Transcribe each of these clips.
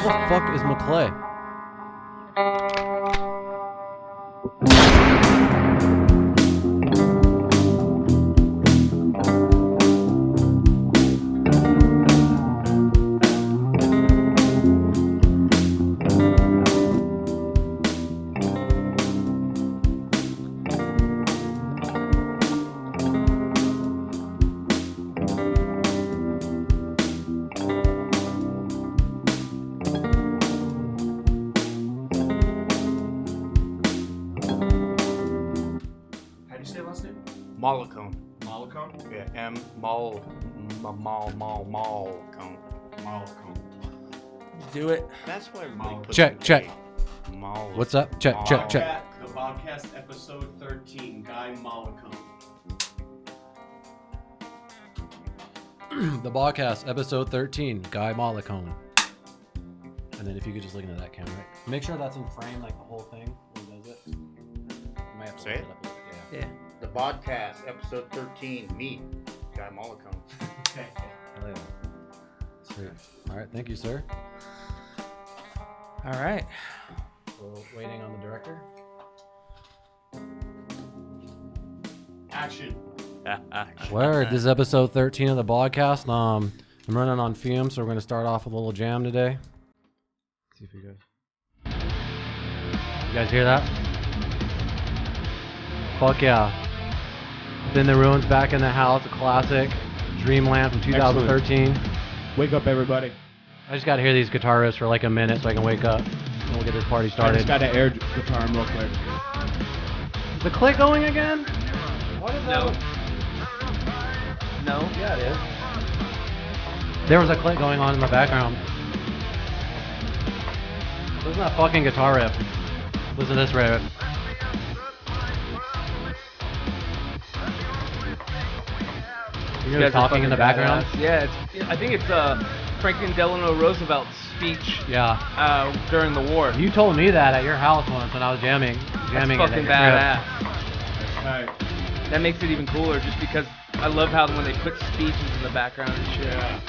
the fuck is McClay? Mollicone. Mollicone? Yeah, Mollicone. Mollicone. Do it. That's why Check. Mollicone. What's up? Check. The Bogcast, Ep13, Guy Mollicone. The Bogcast, episode 13, Guy Mollicone. And then if you could just look into that camera, right? Make sure that's in frame, like the whole thing. Who does it? You might have to Say look it? up a little bit. Yeah. The Bogcast, episode 13, me, Guy Mollicone. Hell yeah. Sweet. All right, thank you, sir. All right. We're waiting on the director. Action. Word, this is episode 13 of the Bogcast. I'm running on fumes, so we're going to start off with a little jam today. Let's see if you guys hear that? Fuck yeah. Within the Ruins, back in the house, a classic Dreamland from 2013. Excellent. Wake up, everybody. I just got to hear these guitar riffs for like a minute so I can wake up and we'll get this party I started. just got to air guitar real quick. The click going again? What is No. that? No. Yeah, it is. There was a click going on in the background. Listen to that fucking guitar riff. Listen to this riff. You guys talking in the background? Yeah, I think it's Franklin Delano Roosevelt's speech Yeah. during the war. You told me that at your house once when I was jamming. That's Jamming fucking it badass. Alright. That makes it even cooler just because I love how when they put speeches in the background and shit. Yeah.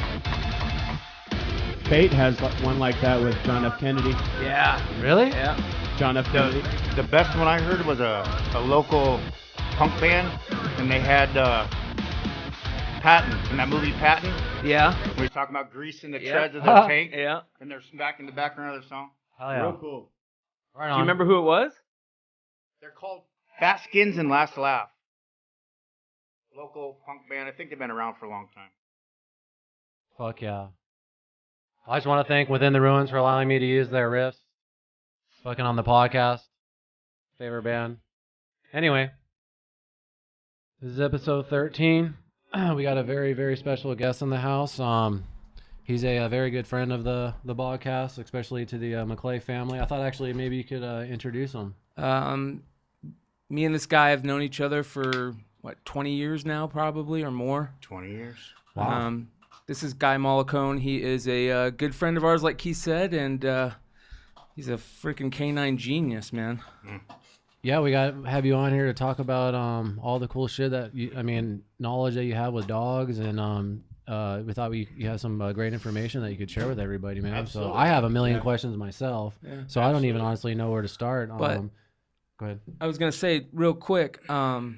Fate has one like that with John F. Kennedy. Yeah. Really? Yeah. John F. Kennedy. The best one I heard was a local punk band, and they had Patton, in that movie Patton, Yeah. where he's talking about greasing the Yeah. treads of their tank, Yeah. and they're back in the background of their song. Hell yeah. Real cool. Right Do on. you remember who it was? They're called Fat Skins and Last Laugh. Local punk band. I think they've been around for a long time. Fuck yeah. I just want to thank Within the Ruins for allowing me to use their riffs. Fucking on the podcast. Favorite band. Anyway. This is episode 13. We got a very, very special guest in the house. He's a very good friend of the Bogcast, especially to the McClay family. I thought actually maybe you could introduce him. Me and this guy have known each other for, 20 years now, probably, or more. 20 years. Wow. This is Guy Mollicone. He is a good friend of ours, like Keith said, and he's a freaking canine genius, man. Yeah, we got have you on here to talk about all the cool shit that knowledge that you have with dogs, and we thought you had some great information that you could share with everybody, man. Absolutely. So I have a million questions myself, Yeah. so I don't even honestly know where to start. But- Go ahead. I was going to say real quick, tell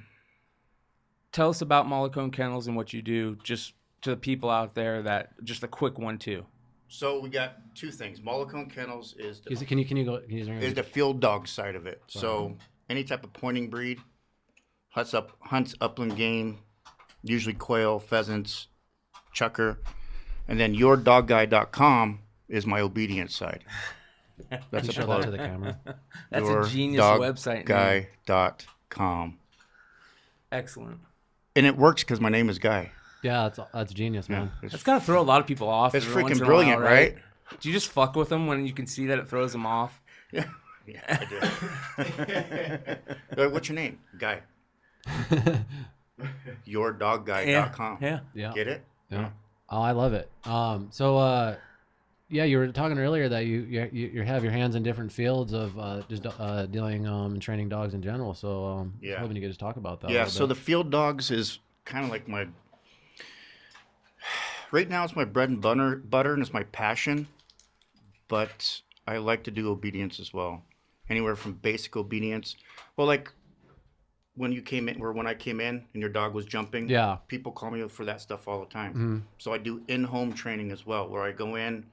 us about Mollicone-Kennels and what you do, just to the people out there just a quick one, too. So we got two things. Mollicone-Kennels is the, Can you go? is the field dog side of it. So any type of pointing breed, hunts upland game, usually quail, pheasants, chucker. And then yourdogguy.com is my obedience side. That's Can you a show that plug. to the camera? That's a genius website name. Yourdogguy.com. Excellent. And it works because my name is Guy. Yeah, that's genius, man. That's got to throw a lot of people off. It's every once freaking in a brilliant, while, right? Do you just fuck with them when you can see that it throws them off? Yeah, I do. What's your name? Guy. Yourdogguy.com. Yeah. Yeah. Get it? Yeah. Oh, I love it. Yeah, you were talking earlier that you have your hands in different fields of just dealing and training dogs in general. So I was hoping you could just talk about that. Yeah. So the field dogs is kind of like my. Right now, it's my bread and butter, and it's my passion. but I like to do obedience as well. Anywhere from basic obedience. Well, like when you came in, or when I came in and your dog was jumping, Yeah. people call me for that stuff all the time. Mhm. So I do in-home training as well, where I go in,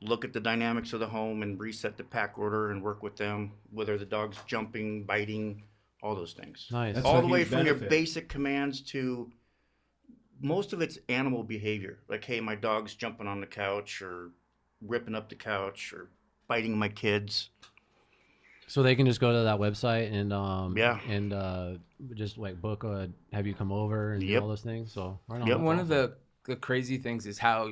look at the dynamics of the home and reset the pack order and work with them, whether the dog's jumping, biting, all those things. Nice. That's All a the way huge from your benefit. basic commands to most of it's animal behavior. Like, hey, my dog's jumping on the couch or ripping up the couch or biting my kids. So they can just go to that website and Yeah. and just like book have you come over and do Yep. all those things. So right on, Yep. that's One awesome. of the crazy things is how,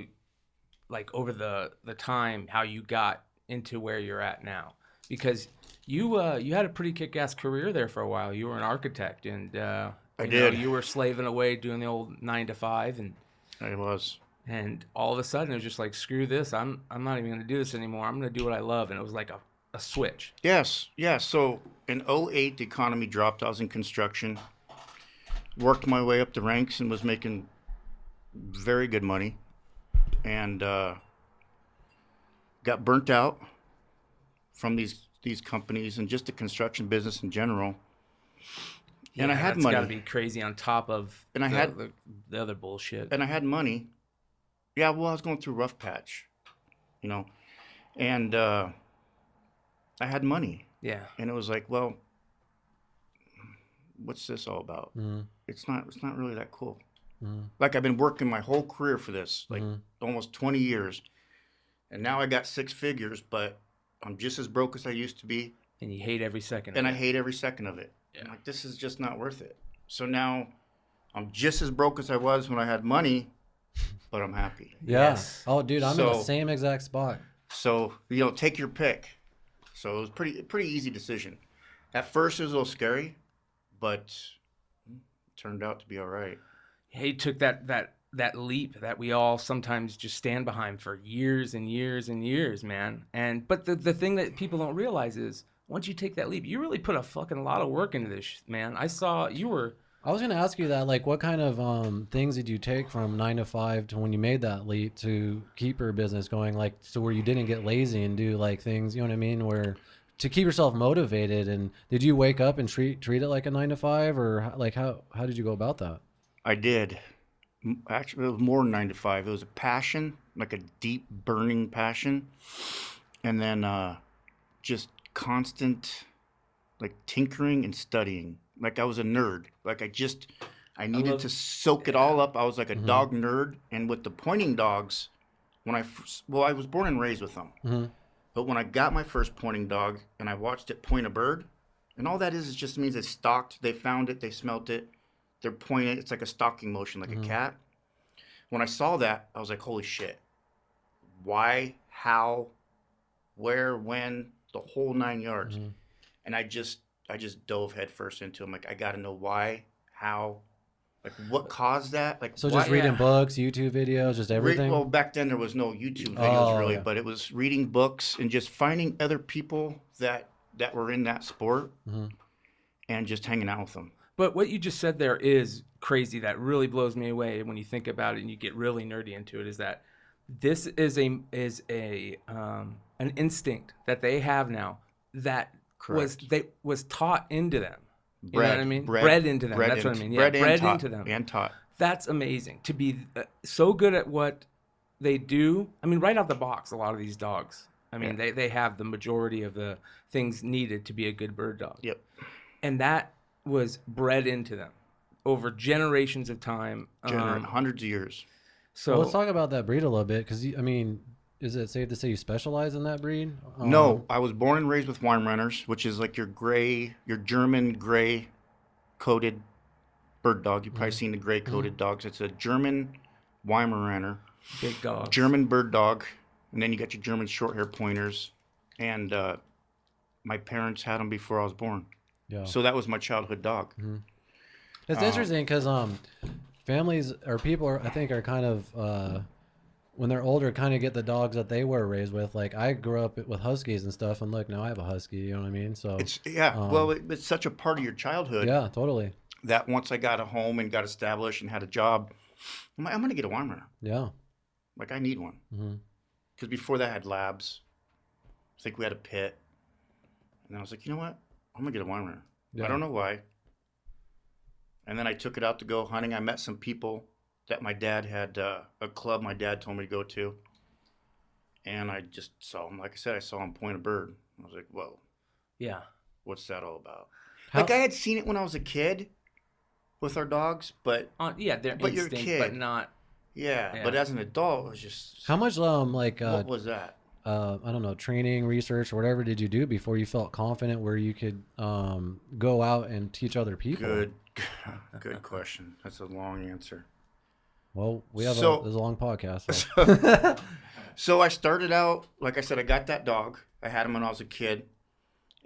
like, over the time, how you got into where you're at now, because you had a pretty kick-ass career there for a while. You were an architect, and I you did. you were slaving away doing the old 9 to 5, I was. and all of a sudden it was just like, screw this, I'm not even gonna do this anymore. I'm gonna do what I love, and it was like a switch. Yes. Yeah. So in 08, the economy dropped. I was in construction. Worked my way up the ranks and was making very good money. And got burnt out from these companies and just the construction business in general. And I had that's money. got to be crazy on top of And I had- the other bullshit. And I had money. Yeah, well, I was going through a rough patch, you know. And I had money. Yeah. And it was like, well, what's this all about? Mhm. It's not really that cool. Mhm. Like, I've been working my whole career for this, like Mhm. almost 20 years. And now I got 6 figures, but I'm just as broke as I used to be. And you hate every second. And of I it. hate every second of it. Yeah. I'm like, this is just not worth it. So now I'm just as broke as I was when I had money, but I'm happy. Yeah. Yes. Oh, dude, I'm in the So- same exact spot. So, take your pick. So it was pretty easy decision. At first it was a little scary, but it turned out to be all right. He took that leap that we all sometimes just stand behind for years and years and years, man. But the thing that people don't realize is once you take that leap, you really put a fucking lot of work into this, man. I saw you were. I was gonna ask you that, like, what kind of things did you take from 9 to 5 to when you made that leap to keep your business going, like, so where you didn't get lazy and do like things, you know what I mean, where to keep yourself motivated? And did you wake up and treat it like a 9 to 5, or like how did you go about that? I did. Actually, it was more than 9 to 5. It was a passion, like a deep burning passion. And then just constant, like, tinkering and studying. Like, I was a nerd. Like, I needed to soak it all up. I was like a dog nerd. And with the pointing dogs, I was born and raised with them. Mhm. But when I got my first pointing dog and I watched it point a bird, and all that is just means it stalked, they found it, they smelt it, they're pointing, it's like a stalking motion, like a cat. When I saw that, I was like, holy shit. Why, how, where, when, the whole 9 yards. And I just dove headfirst into them. Like, I got to know why, how, like, what caused that. Like, So why- just reading books, YouTube videos, just everything. Well, back then there was no YouTube videos really, yeah. but it was reading books and just finding other people that were in that sport and just hanging out with them. But what you just said there is crazy. That really blows me away when you think about it and you get really nerdy into it. Is that this is an instinct that they have now that was taught into them. You know what I mean? Bred into them. That's what I mean. Yeah, bred into them. And taught. That's amazing to be so good at what they do. I mean, right out the box, a lot of these dogs. I mean, they have the majority of the things needed to be a good bird dog. Yep. And that was bred into them over generations of time. Hundreds of years. So Well, let's talk about that breed a little bit, because I mean, is it safe to say you specialize in that breed? No, I was born and raised with Weimaraner's, which is like your German gray coated bird dog. You've probably seen the gray coated dogs. It's a German Weimaraner, big dogs. German bird dog, and then you got your German short hair pointers. And my parents had them before I was born. Yeah. So that was my childhood dog. It's interesting because families or people I think are kind of when they're older kind of get the dogs that they were raised with. Like, I grew up with huskies and stuff, and look, now I have a husky. You know what I mean? So It's it's such a part of your childhood yeah, totally. that once I got a home and got established and had a job, I'm like, I'm gonna get a Weimaraner. Yeah. Like, I need one. Because before that I had labs, think we had a pit. And I was like, you know what? I'm going to get a Weimaraner. Yeah. I don't know why. And then I took it out to go hunting. I met some people that my dad had, a club my dad told me to go to. And I just saw him. Like I said, I saw him point a bird. I was like, whoa. Yeah. What's that all about? How- Like, I had seen it when I was a kid with our dogs, but Yeah, they're But you're a instinct, kid. but not. yeah, Yeah. but as an adult, it was just, How much what was that? I don't know, training, research, or whatever did you do before you felt confident where you could go out and teach other people? Good question. That's a long answer. Well, we have So- this is a long podcast. So. So I started out, like I said, I got that dog. I had him when I was a kid.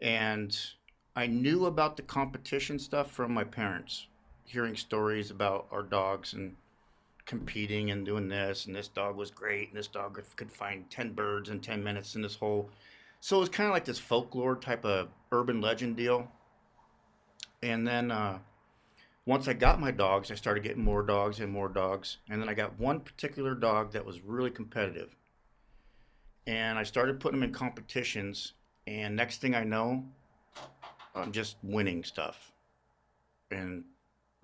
And I knew about the competition stuff from my parents, hearing stories about our dogs and competing and doing this. And this dog was great. And this dog could find 10 birds in 10 minutes in this hole. So it was kind of like this folklore type of urban legend deal. And then once I got my dogs, I started getting more dogs and more dogs. And then I got one particular dog that was really competitive. And I started putting them in competitions. And next thing I know, I'm just winning stuff. And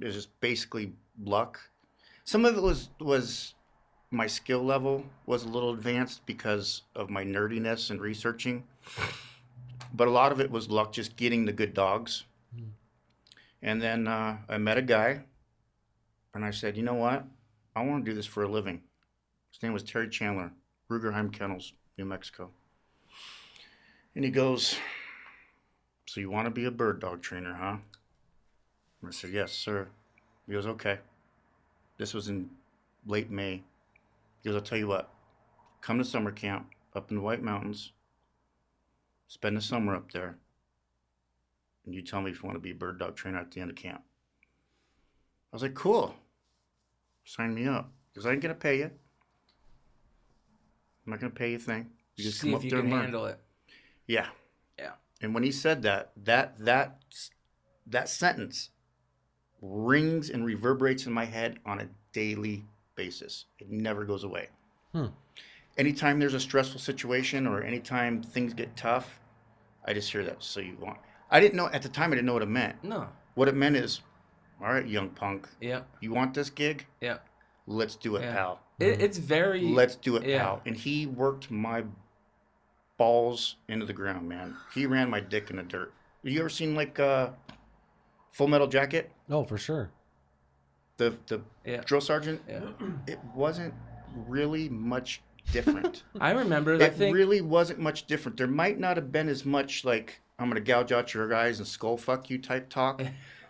it was just basically luck. Some of it was my skill level was a little advanced because of my nerdiness and researching. But a lot of it was luck, just getting the good dogs. And then I met a guy, and I said, you know what? I want to do this for a living. His name was Terry Chandler, Rugerheim Kennels, New Mexico. And he goes, so you want to be a bird dog trainer, huh? And I said, yes, sir. He goes, okay. This was in late May. He goes, I'll tell you what. Come to summer camp up in the White Mountains. Spend the summer up there. And you tell me if you want to be a bird dog trainer at the end of camp. I was like, cool. Sign me up. Because I ain't going to pay you. I'm not going to pay you a thing. You just See come if up you there can and learn. handle it. Yeah. Yeah. And when he said that sentence rings and reverberates in my head on a daily basis. It never goes away. Anytime there's a stressful situation or anytime things get tough, I just hear that. So you want? I didn't know at the time. I didn't know what it meant. No. What it meant is, all right, young punk. Yeah. You want this gig? Yeah. Let's do it, Yeah. pal. It's very. Let's do it, yeah. pal. And he worked my balls into the ground, man. He ran my dick in the dirt. You ever seen like Full Metal Jacket? Oh, for sure. The Yeah. drill sergeant? Yeah. It wasn't really much different. I remember. I It think. really wasn't much different. There might not have been as much like, I'm going to gouge out your eyes and skull fuck you type talk,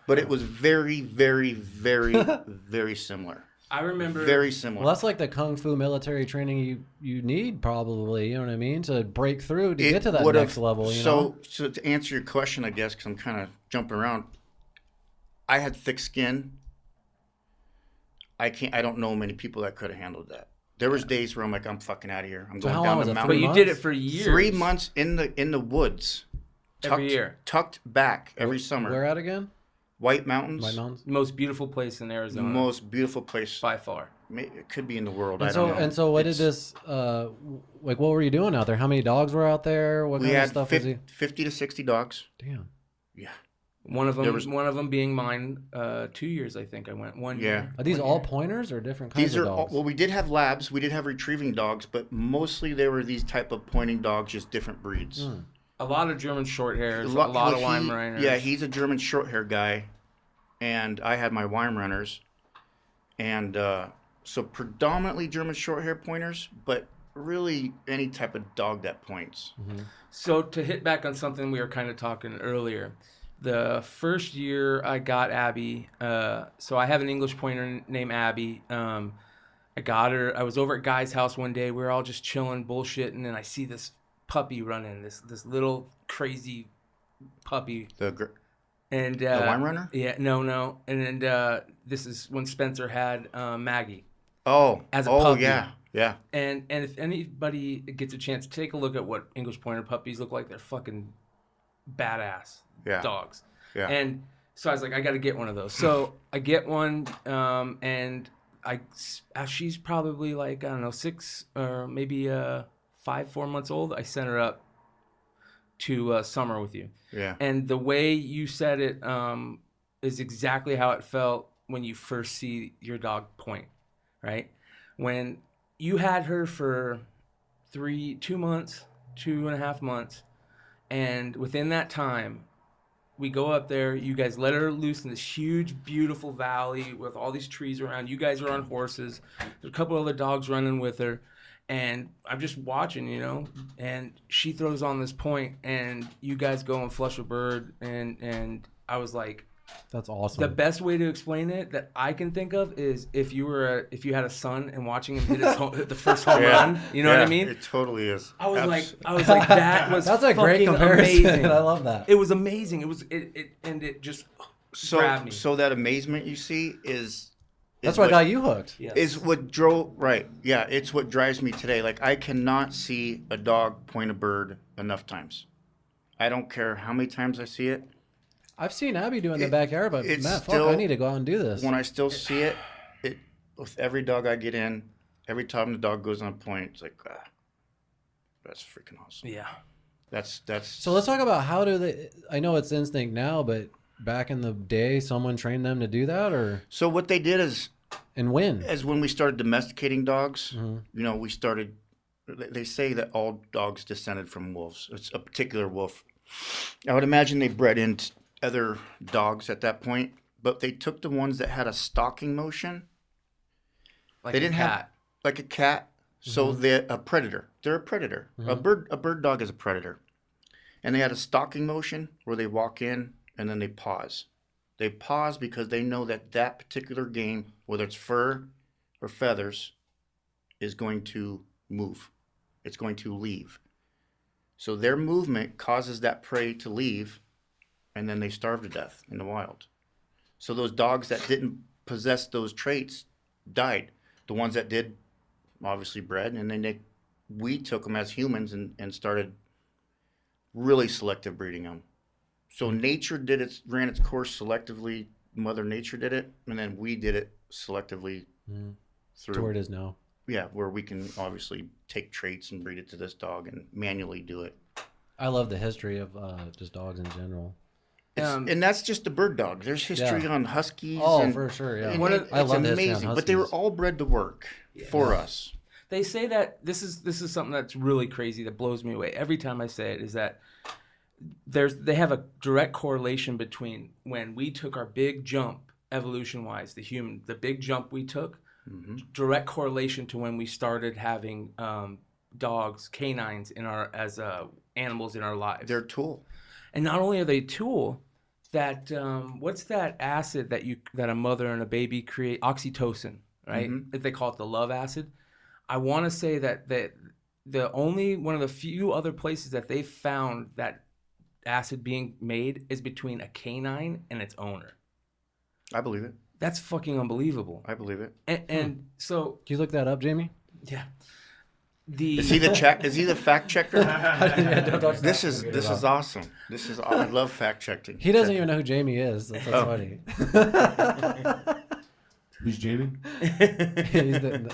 but it was very, very, very, very similar. I remember. Very similar. Well, that's like the kung fu military training you need, probably. You know what I mean? To break through to It get to that would've- next level. You know? So to answer your question, I guess, because I'm kind of jumping around, I had thick skin. I don't know many people that could have handled that. There was days where I'm like, I'm fucking out of here. I'm So going how down long was the it? But mountain. you did it for years. 3 months in the woods. Every year. Tucked back every summer. Where at again? White Mountains. White Mountains. Most beautiful place in Arizona. Most beautiful place. by far. It could be in the world. And I don't know. And so, what It's- did this? Like, what were you doing out there? How many dogs were out there? What We kind of had stuff was he? 50 to 60 dogs. Damn. Yeah. One of them. There was- One of them being mine. 2 years, I think. I went 1 Yeah. year. Are these 1 all year. pointers or different kinds These of are all, dogs? well, we did have labs, we did have retrieving dogs, but mostly they were these type of pointing dogs, just different breeds. A lot of German short hairs. A lot of Weimaraners. Yeah, he's a German short hair guy, and I had my Weimaraners, and so predominantly German short hair pointers, but really any type of dog that points. So to hit back on something we were kind of talking earlier, the first year I got Abby, so I have an English pointer named Abby. I got her. I was over at Guy's house one day. We were all just chilling, bullshitting, and I see this puppy running, this little crazy puppy. And The Weimaraner? Yeah, no. And then this is when Spencer had Maggie. Oh, As a oh puppy. yeah. And if anybody gets a chance, take a look at what English pointer puppies look like. They're fucking badass dogs. Yeah. And so I was like, I got to get one of those. So I get one, and she's probably like, I don't know, 6 or maybe 4 months old. I sent her up to summer with you. Yeah. And the way you said it is exactly how it felt when you first see your dog point, right? When you had her for 2 months, 2.5 months, and within that time, we go up there, you guys let her loose in this huge, beautiful valley with all these trees around. You guys are on horses. There's a couple other dogs running with her. And I'm just watching, and she throws on this point, and you guys go and flush a bird. And I was like, That's awesome. the best way to explain it that I can think of is if you had a son and watching him hit the first home run, you know what I mean? It totally is. I was like, that was That's a great fucking comparison. amazing. I love that. It was amazing. It just grabbed me. So that amazement you see is That's what got you hooked. Yes. is what drove right. Yeah, it's what drives me today. Like I cannot see a dog point a bird enough times. I don't care how many times I see it. I've seen Abby do it in the backyard, but it's Matt, still- I need to go out and do this. When I still see it, with every dog I get in, every time the dog goes on point, it's like, that's freaking awesome. Yeah. That's So let's talk about how do they. I know it's instinct now, but back in the day, someone trained them to do that, or So what they did is, and when. as when we started domesticating dogs, Mhm. we started. They say that all dogs descended from wolves. It's a particular wolf. I would imagine they bred into other dogs at that point, but they took the ones that had a stalking motion. Like They a didn't have- cat. Like a cat. So they're a predator. They're a predator. A bird dog is a predator. And they had a stalking motion where they walk in and then they pause. They pause because they know that that particular game, whether it's fur or feathers, is going to move. It's going to leave. So their movement causes that prey to leave, and then they starve to death in the wild. So those dogs that didn't possess those traits died. The ones that did, obviously bred, and then we took them as humans and started really selective breeding them. So nature ran its course selectively. Mother Nature did it, and then we did it selectively To where it is now. Yeah, where we can obviously take traits and breed it to this dog and manually do it. I love the history of just dogs in general. And that's just the bird dog. There's history on huskies. Oh, and, for sure, yeah. and I love the history on amazing. But they were huskies. all bred to work for us. They say that this is something that's really crazy that blows me away every time I say it is that they have a direct correlation between when we took our big jump evolution wise, the big jump we took, direct correlation to when we started having dogs, canines as animals in our lives. They're a tool. And not only are they a tool, that what's that acid that a mother and a baby create? Oxytocin, right? They call it the love acid. I want to say that the only one of the few other places that they found that acid being made is between a canine and its owner. I believe it. That's fucking unbelievable. I believe it. And so Can you look that up, Jamie? yeah, Is he the fact checker? Don't touch This that is computer, awesome. I love fact checking. He doesn't even know who Jamie is. That's funny. Who's Jamie?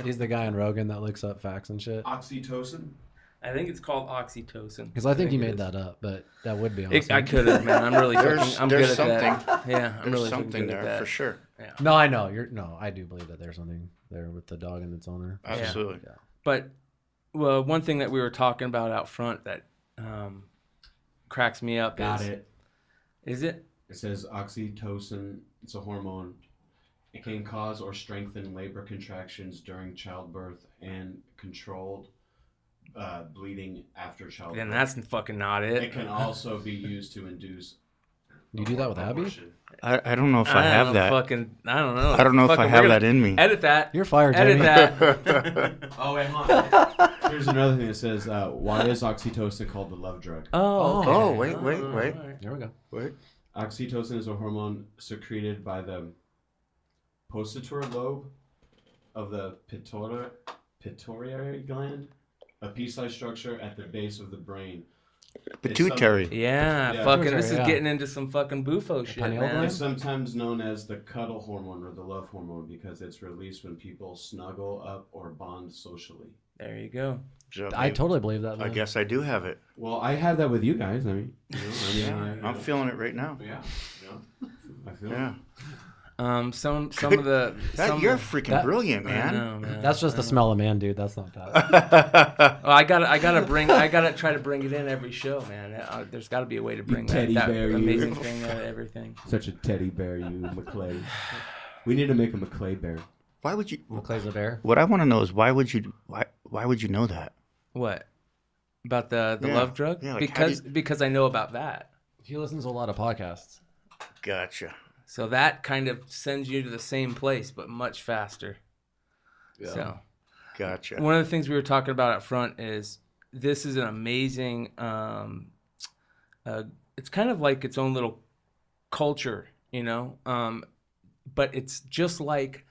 he's the guy on Rogan that looks up facts and shit. Oxytocin? I think it's called oxytocin. Because I think he it made is. that up, but that would be awesome. I could have, man. I'm really There's I'm good at something. that. Yeah, I'm There's really something good at there that. for sure. No, I know. I do believe that there's something there with the dog and its owner. Absolutely. Yeah. But well, one thing that we were talking about out front that cracks me up Got is it. Is it? It says oxytocin. It's a hormone. It can cause or strengthen labor contractions during childbirth and controlled bleeding after childbirth. Then that's fucking not It it. can also be used to induce. You do that with Abby? abortion. I don't know if I have that. I don't know. I don't know if Fucking- I we're have gonna that in me. Edit that. You're fired, Edit Jamie. that. Oh, wait, hold on. Here's another thing that says, why is oxytocin called the love drug? Oh, okay. Oh, wait. All right. There we go. Wait. Oxytocin is a hormone secreted by the posterior lobe of the pituitary gland, a pea-sized structure at the base of the brain. Pituitary. Yeah, Yeah. fucking. This is Yeah. getting into some fucking bufo shit, pineal man. gland? It's sometimes known as the cuddle hormone or the love hormone because it's released when people snuggle up or bond socially. There you go. So I totally believe that, man. I guess I do have it. Well, I have that with you guys. I mean, I'm feeling it right now. Yeah. I feel Yeah. Some of the You're freaking brilliant, I man. know, man. That's just the smell of man, dude. That's not that. Oh, I gotta try to bring it in every show, man. There's got to be a way to bring that amazing thing out of everything. Such a teddy bear, you McClay. We need to make a McClay bear. Why would you? McClay's a bear. What I want to know is why would you know that? What about the love drug? Yeah, because I know about that. He listens to a lot of podcasts. Gotcha. So that kind of sends you to the same place, but much faster. Yeah. So, Gotcha. one of the things we were talking about up front is this is an amazing. It's kind of like its own little culture, you know. But it's just like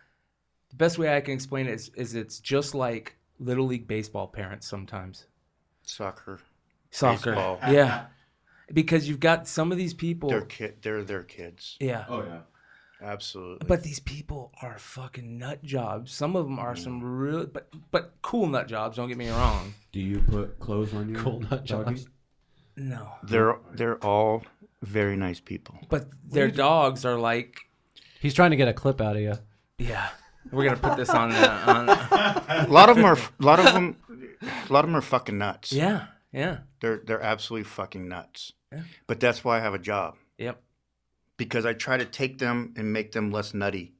the best way I can explain it is it's just like Little League baseball parents sometimes. Soccer. Baseball. Yeah. Because you've got some of these people. They're their kids. Yeah. Oh yeah. Absolutely. But these people are fucking nut jobs. Some of them are some real, but cool nut jobs. Don't get me wrong. Do you put clothes on your Cool nut doggy? jobs? No. They're all very nice people. But their dogs are like. He's trying to get a clip out of you. Yeah. We're gonna put this on. A lot of them are fucking nuts. Yeah. Yeah. They're absolutely fucking nuts. Yeah. But that's why I have a job. Yep. Because I try to take them and make them less nutty.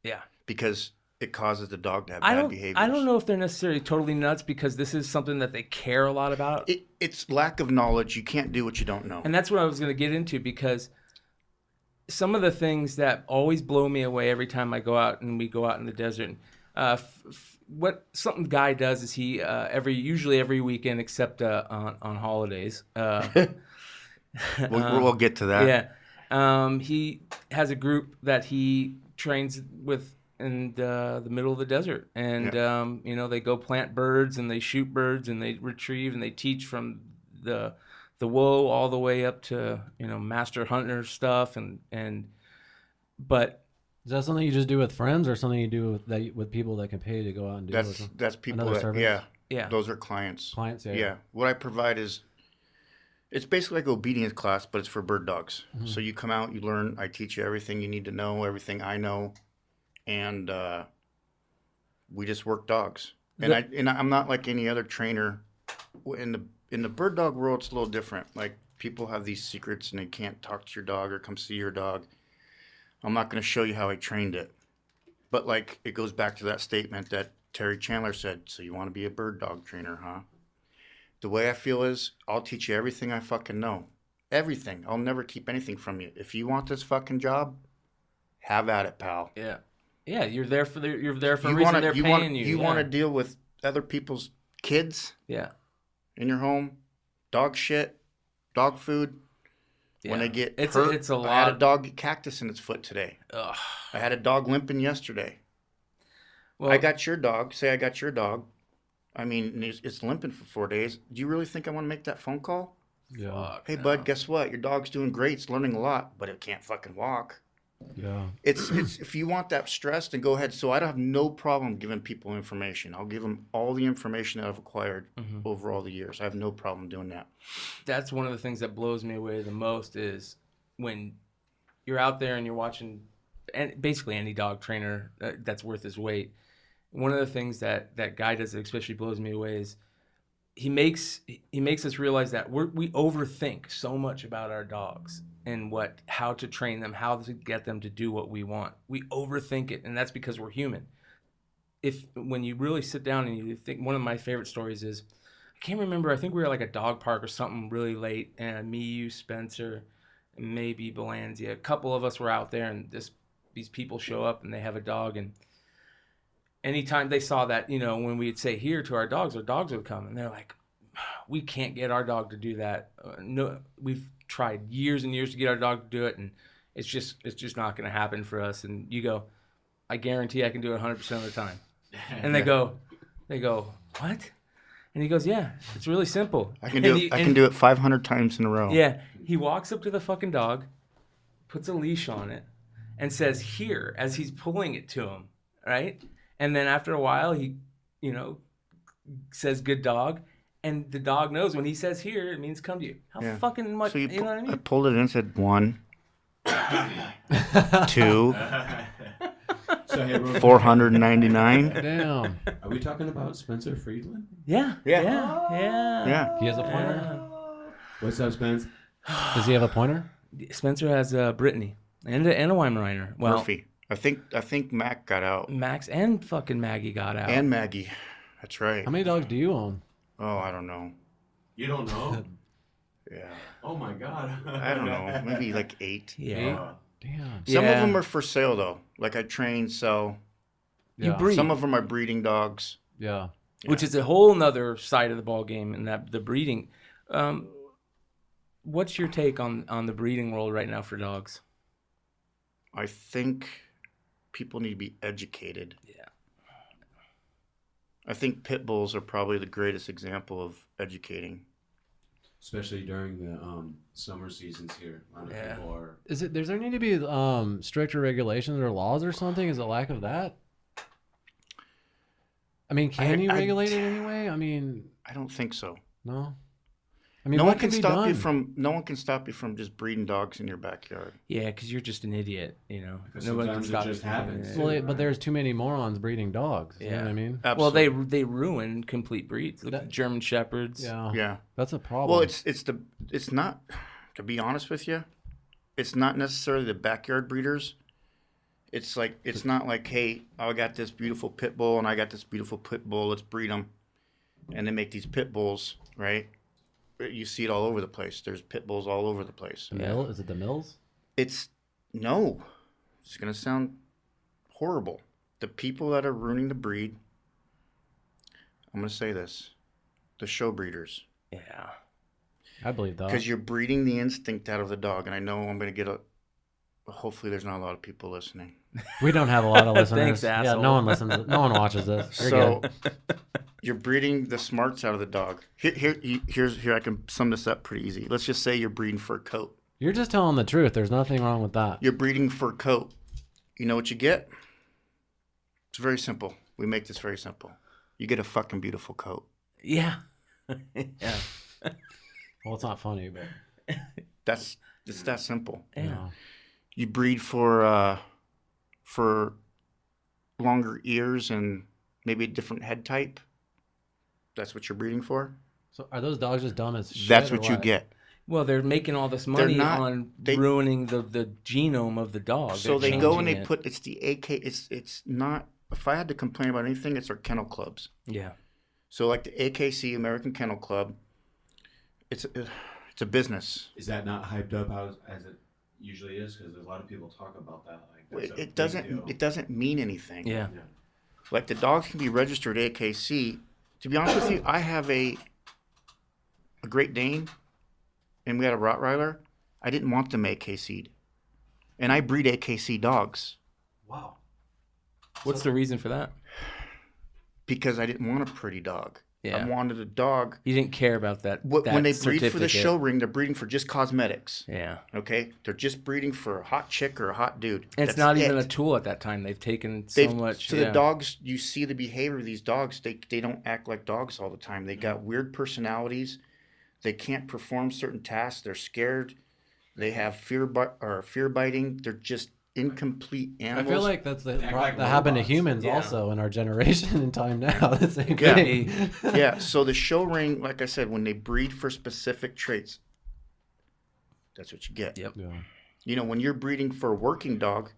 Yeah. Because it causes the dog to have bad behaviors. I don't know if they're necessarily totally nuts because this is something that they care a lot about. It's lack of knowledge. You can't do what you don't know. And that's what I was going to get into because some of the things that always blow me away every time I go out and we go out in the desert. What something Guy does is he usually every weekend except on holidays. We'll get to that. Yeah. He has a group that he trains with in the middle of the desert, and they go plant birds and they shoot birds and they retrieve and they teach from the whoa all the way up to master hunter stuff but. Is that something you just do with friends, or something you do with people that can pay to go out and do? That's people another that service? Yeah. Those are clients. Clients, yeah. Yeah. What I provide is, it's basically like obedience class, but it's for bird dogs. Mm-hmm. So you come out, you learn. I teach you everything you need to know, everything I know, and we just work dogs. And I'm not like any other trainer. In the bird dog world, it's a little different. Like people have these secrets and they can't talk to your dog or come see your dog. I'm not going to show you how I trained it. But, like, it goes back to that statement that Terry Chandler said, so you want to be a bird dog trainer, huh? The way I feel is I'll teach you everything I fucking know. Everything. I'll never keep anything from you. If you want this fucking job, have at it, pal. Yeah. Yeah, you're there for a reason. They're paying you. You want to deal with other people's kids? Yeah. In your home? Dog shit? Dog food? Yeah. When they get hurt, it's a lot. I had a dog get cactus in its foot today. Ugh. I had a dog limping yesterday. Well, I got your dog. Say I got your dog. I mean, it's limping for 4 days. Do you really think I want to make that phone call? Yeah. Hey, bud, guess what? Your dog's doing great. It's learning a lot, but it can't fucking walk. Yeah. It's if you want that stress, then go ahead. So I don't have no problem giving people information. I'll give them all the information that I've acquired over all the years. I have no problem doing that. That's one of the things that blows me away the most is when you're out there and you're watching basically any dog trainer that's worth his weight. One of the things that Guy does that especially blows me away is he makes us realize that we overthink so much about our dogs and how to train them, how to get them to do what we want. We overthink it, and that's because we're human. When you really sit down and you think, one of my favorite stories is, I can't remember, I think we were like a dog park or something really late, and me, you, Spencer, and maybe Belanzia, a couple of us were out there, and these people show up and they have a dog, and anytime they saw that, when we'd say here to our dogs would come, and they're like, we can't get our dog to do that. No, we've tried years and years to get our dog to do it, and it's just not going to happen for us. And you go, I guarantee I can do it 100% of the time. And they go, what? And he goes, yeah, it's really simple. I can do it 500 times in a row. Yeah, he walks up to the fucking dog, puts a leash on it, and says here as he's pulling it to him, right? And then after a while, he, says good dog, and the dog knows when he says here, it means come to you. How fucking much, So you know what I I mean? pulled it in and said 1, 2, So, hey, real quick, 499. Damn. are we talking about Spencer Friedland? Yeah. Yeah. He has a pointer? What's up, Spence? Does he have a pointer? Spencer has Brittany and a Weimaraner. Well, Murphy. I think Mac got out. Max and fucking Maggie got out. And Maggie. That's right. How many dogs do you own? Oh, I don't know. You don't know? Yeah. Oh my God. I don't know. Maybe like 8. Yeah. Damn. Some of Yeah. them are for sale, though. Like I train, sell. You Yeah. breed. Some of them are breeding dogs. Yeah. Which is a whole nother side of the ball game, and that the breeding. What's your take on the breeding world right now for dogs? I think people need to be educated. Yeah. I think pit bulls are probably the greatest example of educating. Especially during the summer seasons here. A lot of people are. Does there need to be stricter regulations or laws or something? Is it lack of that? I mean, can you regulate it anyway? I mean, I don't think so. no. I mean, No what one can be stop you done? no one can stop you from just breeding dogs in your backyard. Yeah, because you're just an idiot, you know. Because Nobody can sometimes it stop just you from doing happens. it. Well, Right. but there's too many morons breeding dogs. You know what I mean? Well, Absolutely. they ruin complete breeds. Look at German shepherds. Yeah. Yeah. That's a problem. Well, it's not, to be honest with you, it's not necessarily the backyard breeders. It's not like, hey, I got this beautiful pit bull and I got this beautiful pit bull. Let's breed them, and they make these pit bulls, right? You see it all over the place. There's pit bulls all over the place. the mill? Is it the mills? No, it's gonna sound horrible. The people that are ruining the breed, I'm gonna say this, the show breeders. Yeah. I believe that. Because you're breeding the instinct out of the dog. And I know I'm going to get hopefully there's not a lot of people listening. We don't have a lot of listeners. Thanks, yeah, asshole. no one listens. No one watches this. You're So good. you're breeding the smarts out of the dog. Here I can sum this up pretty easy. Let's just say you're breeding for a coat. You're just telling the truth. There's nothing wrong with that. You're breeding for a coat. You know what you get? It's very simple. We make this very simple. You get a fucking beautiful coat. Yeah. Yeah. Well, it's not funny, but It's that simple. you know. You breed for longer ears and maybe a different head type. That's what you're breeding for. So are those dogs just dumb as shit? That's or what you get. Well, they're making all this money not- on they- ruining the genome of the dog. So They're they go and changing they it. put, it's the AK. It's not. If I had to complain about anything, it's our kennel clubs. Yeah. So like the AKC, American Kennel Club, it's a business. Is that not hyped up as it usually is? Because a lot of people talk about that. Like that's a It big deal. doesn't mean anything. Yeah. Yeah. Like the dogs can be registered AKC. To be honest with you, I have a Great Dane, and we had a Rottweiler. I didn't want them AKC'd, and I breed AKC dogs Wow. What's the reason for that? because I didn't want a pretty dog. Yeah. I wanted a dog. You didn't care about that. When they breed for the certificate. show ring, they're breeding for just cosmetics. Yeah. Okay, they're just breeding for a hot chick or a hot dude. And it's That's not even it. a tool at that time. They've taken so much. So yeah. the dogs, you see the behavior of these dogs. They don't act like dogs all the time. They got weird personalities. They can't perform certain tasks. They're scared. They have fear biting. They're just incomplete I animals. feel like that's Act like that happened to robots. humans Yeah. also in our generation in time now. The same Yeah. thing. Yeah. So the show ring, like I said, when they breed for specific traits, that's what you get. Yep. Yeah. You know, when you're breeding for a working dog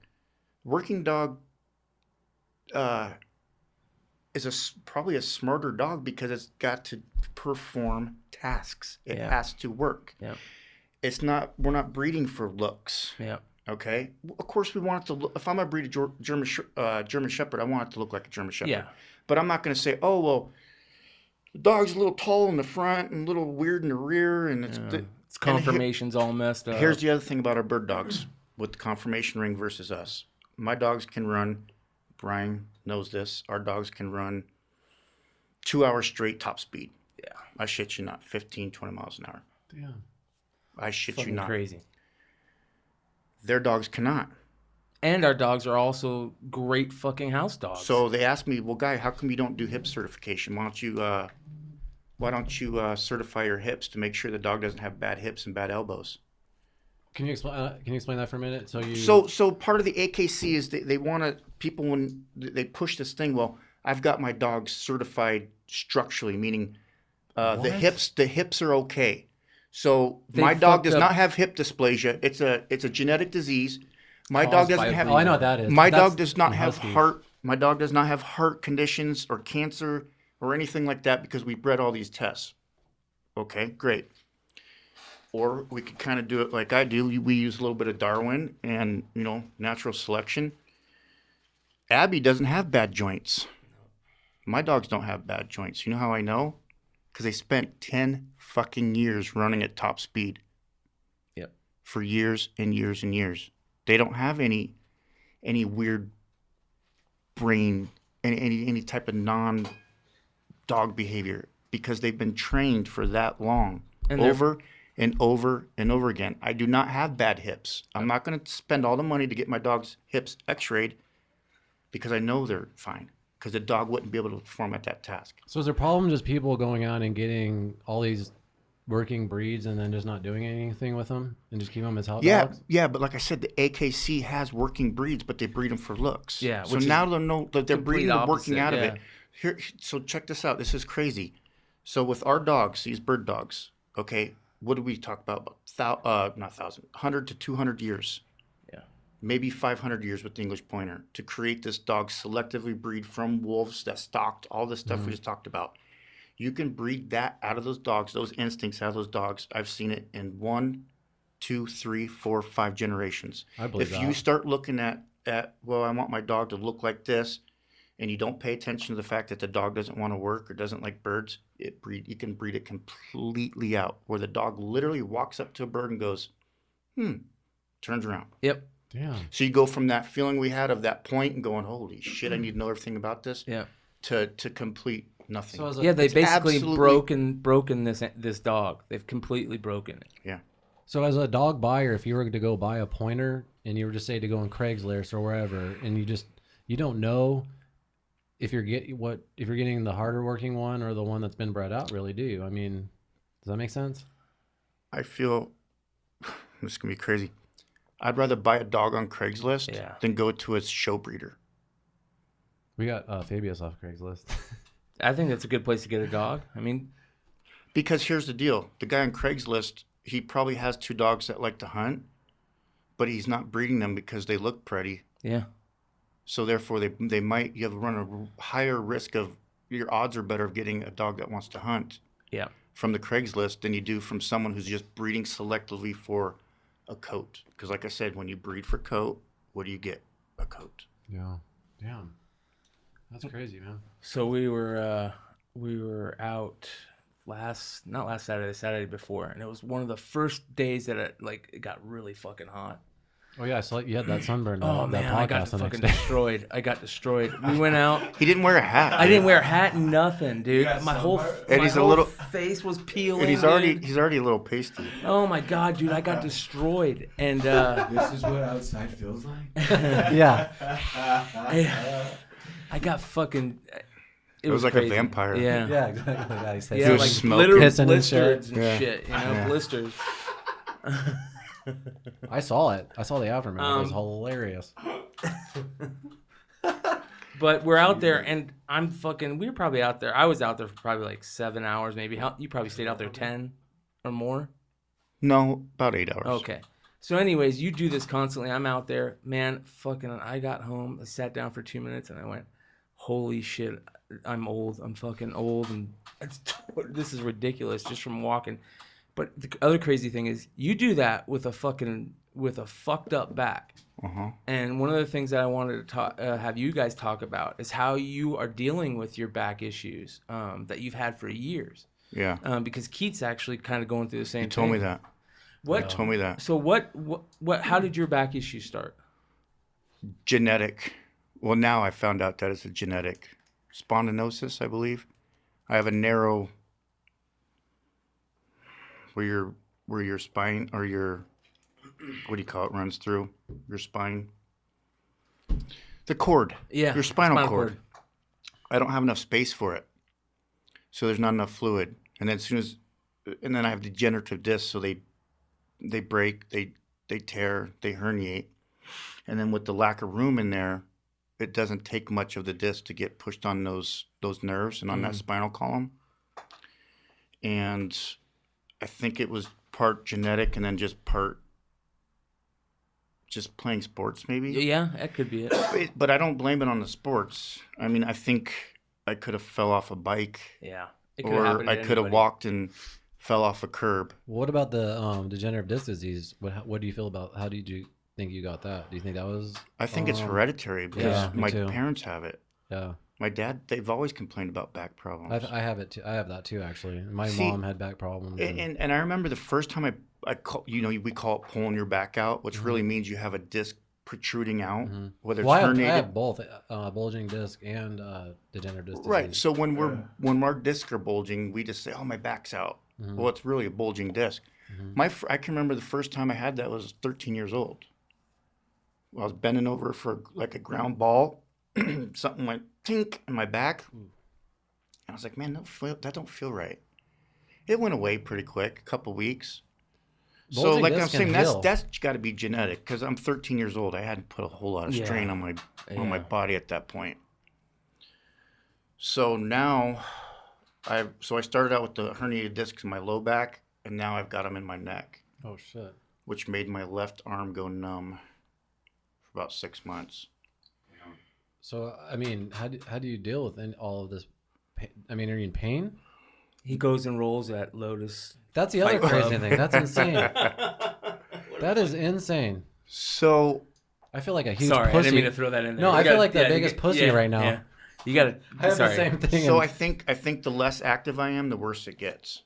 is probably a smarter dog because it's got to perform tasks. It Yeah. has to work. Yeah. We're not breeding for looks. Yeah. Okay. Of course, we want it to look. If I'm gonna breed a German Shepherd, I want it to look like a German Shepherd. Yeah. But I'm not gonna say, oh well, the dog's a little tall in the front and a little weird in the rear, and it's. Its conformation's all messed up. Here's the other thing about our bird dogs with the conformation ring versus us. My dogs can run. Brian knows this. Our dogs can run 2 hours straight top speed. Yeah. I shit you not. 15, 20 miles an hour. Damn. I shit you fucking not. crazy. Their dogs cannot. And our dogs are also great fucking house dogs. So they asked me, well, Guy, how come you don't do hip certification? Why don't you certify your hips to make sure the dog doesn't have bad hips and bad elbows? Can you explain that for a minute? So part of the AKC is they want to, people, when they push this thing, well, I've got my dogs certified structurally, meaning the hips are okay. So my dog does not have hip dysplasia. It's a genetic disease. My dog doesn't have. Oh, I know what that is. My dog does not have heart. My dog does not have heart conditions or cancer or anything like that because we bred all these tests. Okay, great. Or we could kind of do it like I do. We use a little bit of Darwin and natural selection. Abby doesn't have bad joints. My dogs don't have bad joints. You know how I know? Because they spent 10 fucking years running at top speed. Yep. For years and years and years. They don't have any weird brain, any type of non-dog behavior because they've been trained for that long, and over and over and over again. I do not have bad hips. I'm not going to spend all the money to get my dog's hips x-rayed because I know they're fine because the dog wouldn't be able to perform at that task. So is there a problem just people going out and getting all these working breeds and then just not doing anything with them and just keep them as house dogs? Yeah, but like I said, the AKC has working breeds, but they breed them for looks. Yeah. So now they're breeding, they're working out of it. Here, so check this out. This is crazy. So with our dogs, these bird dogs, okay, what do we talk about? Not 1,000, 100 to 200 years. Yeah. Maybe 500 years with the English Pointer to create this dog selectively breed from wolves that stalked all this stuff we just talked about. You can breed that out of those dogs, those instincts out of those dogs. I've seen it in 1, 2, 3, 4, 5 generations. I believe if you start looking at, well, I want my dog to look like this, and you don't pay attention to the fact that the dog doesn't want to work or doesn't like birds, you can breed it completely out, where the dog literally walks up to a bird and goes, turns around. Yep. Damn. So you go from that feeling we had of that point and going, holy shit, I need to know everything about this, to complete nothing. So they basically broken this dog. They've completely broken it. Yeah. So as a dog buyer, if you were to go buy a pointer and you were just say to go on Craigslist or wherever, and you don't know if you're getting the harder working one or the one that's been bred out, really, do you? I mean, does that make sense? I feel this is gonna be crazy. I'd rather buy a dog on Craigslist than go to a show breeder. We got Fabius off Craigslist. I think that's a good place to get a dog. I mean, because here's the deal: the guy on Craigslist, he probably has 2 dogs that like to hunt, but he's not breeding them because they look pretty. Yeah. So therefore, you have run a higher risk of, your odds are better of getting a dog that wants to hunt. Yeah. From the Craigslist than you do from someone who's just breeding selectively for a coat. Because like I said, when you breed for coat, what do you get? A coat. Yeah. Damn. That's crazy, man. So we were out not last Saturday, the Saturday before, and it was one of the first days that it got really fucking hot. Oh yeah, I saw you had that sunburn. Oh man, I got fucking destroyed. I got destroyed. We went out. He didn't wear a hat. I didn't wear a hat, nothing, dude. My whole face was peeling. And he's already a little pasty. Oh my god, dude, I got destroyed. And this is what outside feels like. Yeah. I got fucking. It was like crazy. a vampire. Yeah. Yeah, exactly. Yeah, like blisters and shit. Yeah. Blisters. I saw it. I saw the aftermath. It was hilarious. But we're out there, and we were probably out there. I was out there for probably like 7 hours, maybe. You probably stayed out there 10 or more? No, about 8 hours. Okay. So anyways, you do this constantly. I'm out there. Man, I got home. I sat down for 2 minutes, and I went, holy shit, I'm old. I'm fucking old, and this is ridiculous just from walking. But the other crazy thing is, you do that with a fucked up back. Uh-huh. And one of the things that I wanted to have you guys talk about is how you are dealing with your back issues that you've had for years. Yeah. Because Keith's actually kind of going through the same thing. He told me that. What? He told me that. So what? How did your back issues start? Genetic. Well, now I found out that it's a genetic spondylosis, I believe. I have a narrow. Where your spine or your, what do you call it, runs through your spine. The cord. Yeah. Your spinal cord. I don't have enough space for it. So there's not enough fluid. And then and then I have degenerative discs, so they break, they tear, they herniate. And then with the lack of room in there, it doesn't take much of the disc to get pushed on those nerves and on that spinal column. And I think it was part genetic and then just part just playing sports, maybe. Yeah, that could be it. But I don't blame it on the sports. I mean, I think I could have fell off a bike. Yeah. Or I could have walked and fell off a curb. What about the degenerative disc disease? What do you feel about? How did you think you got that? Do you think that was? I think it's hereditary because my parents have it. Yeah. My dad, they've always complained about back problems. I have it too. I have that too, actually. My mom had back problems. And I remember the first time I call, we call it pulling your back out, which really means you have a disc protruding out, whether it's herniated. I have both bulging disc and degenerative disc disease. Right. So when our discs are bulging, we just say, "Oh, my back's out." Well, it's really a bulging disc. I can remember the first time I had that was 13 years old. I was bending over for like a ground ball. Something went tink in my back. I was like, man, that don't feel right. It went away pretty quick, a couple weeks. So like I'm saying, that's got to be genetic because I'm 13 years old. I hadn't put a whole lot of strain on my body at that point. So now, I started out with the herniated discs in my low back, and now I've got them in my neck. Oh shit! Which made my left arm go numb for about 6 months. So I mean, how do you deal with all of this? I mean, are you in pain? He goes and rolls at Lotus. That's the other crazy thing. That's insane. That is insane. So I feel like a huge sorry, pussy. I didn't mean to throw that in there. No, I feel like the biggest pussy right now. Yeah. You gotta. I have the same thing. So I think the less active I am, the worse it gets.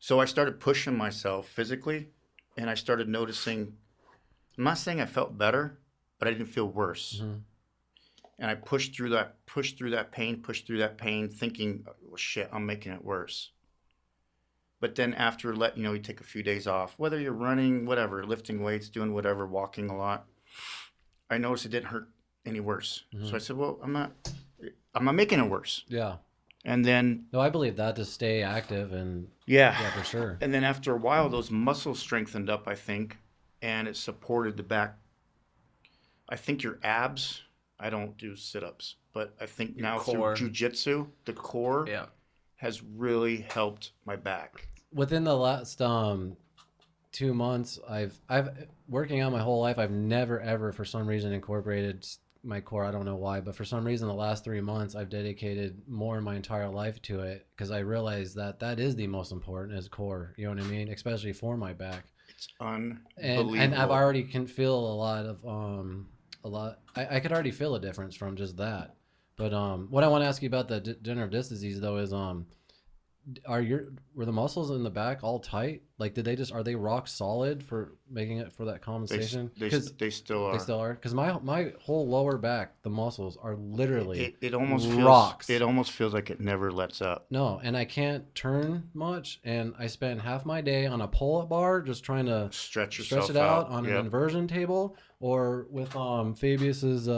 So I started pushing myself physically, and I started noticing. I'm not saying I felt better, but I didn't feel worse. And I pushed through that pain, thinking, well, shit, I'm making it worse. But then after you take a few days off, whether you're running, whatever, lifting weights, doing whatever, walking a lot, I noticed it didn't hurt any worse. So I said, well, I'm not making it worse. Yeah. And then I believe that to stay active and yeah, for sure. And then after a while, those muscles strengthened up, I think, and it supported the back. I think your abs. I don't do sit-ups, but I think now through JiuJitsu, the core has really helped my back. Within the last 2 months, I've working out my whole life. I've never ever, for some reason, incorporated my core. I don't know why, but for some reason, the last 3 months, I've dedicated more of my entire life to it because I realized that is the most important is core. You know what I mean? Especially for my back. It's unbelievable. And I've already can feel a lot of I could already feel a difference from just that. But what I want to ask you about the degenerative disc disease though is were the muscles in the back all tight? Like are they rock solid for making it for that compensation? They still are. They still are because my whole lower back, the muscles are literally it almost rocks. It almost feels like it never lets up. No, and I can't turn much, and I spend half my day on a pull-up bar just trying to stretch it out on an inversion table, or with Fabius's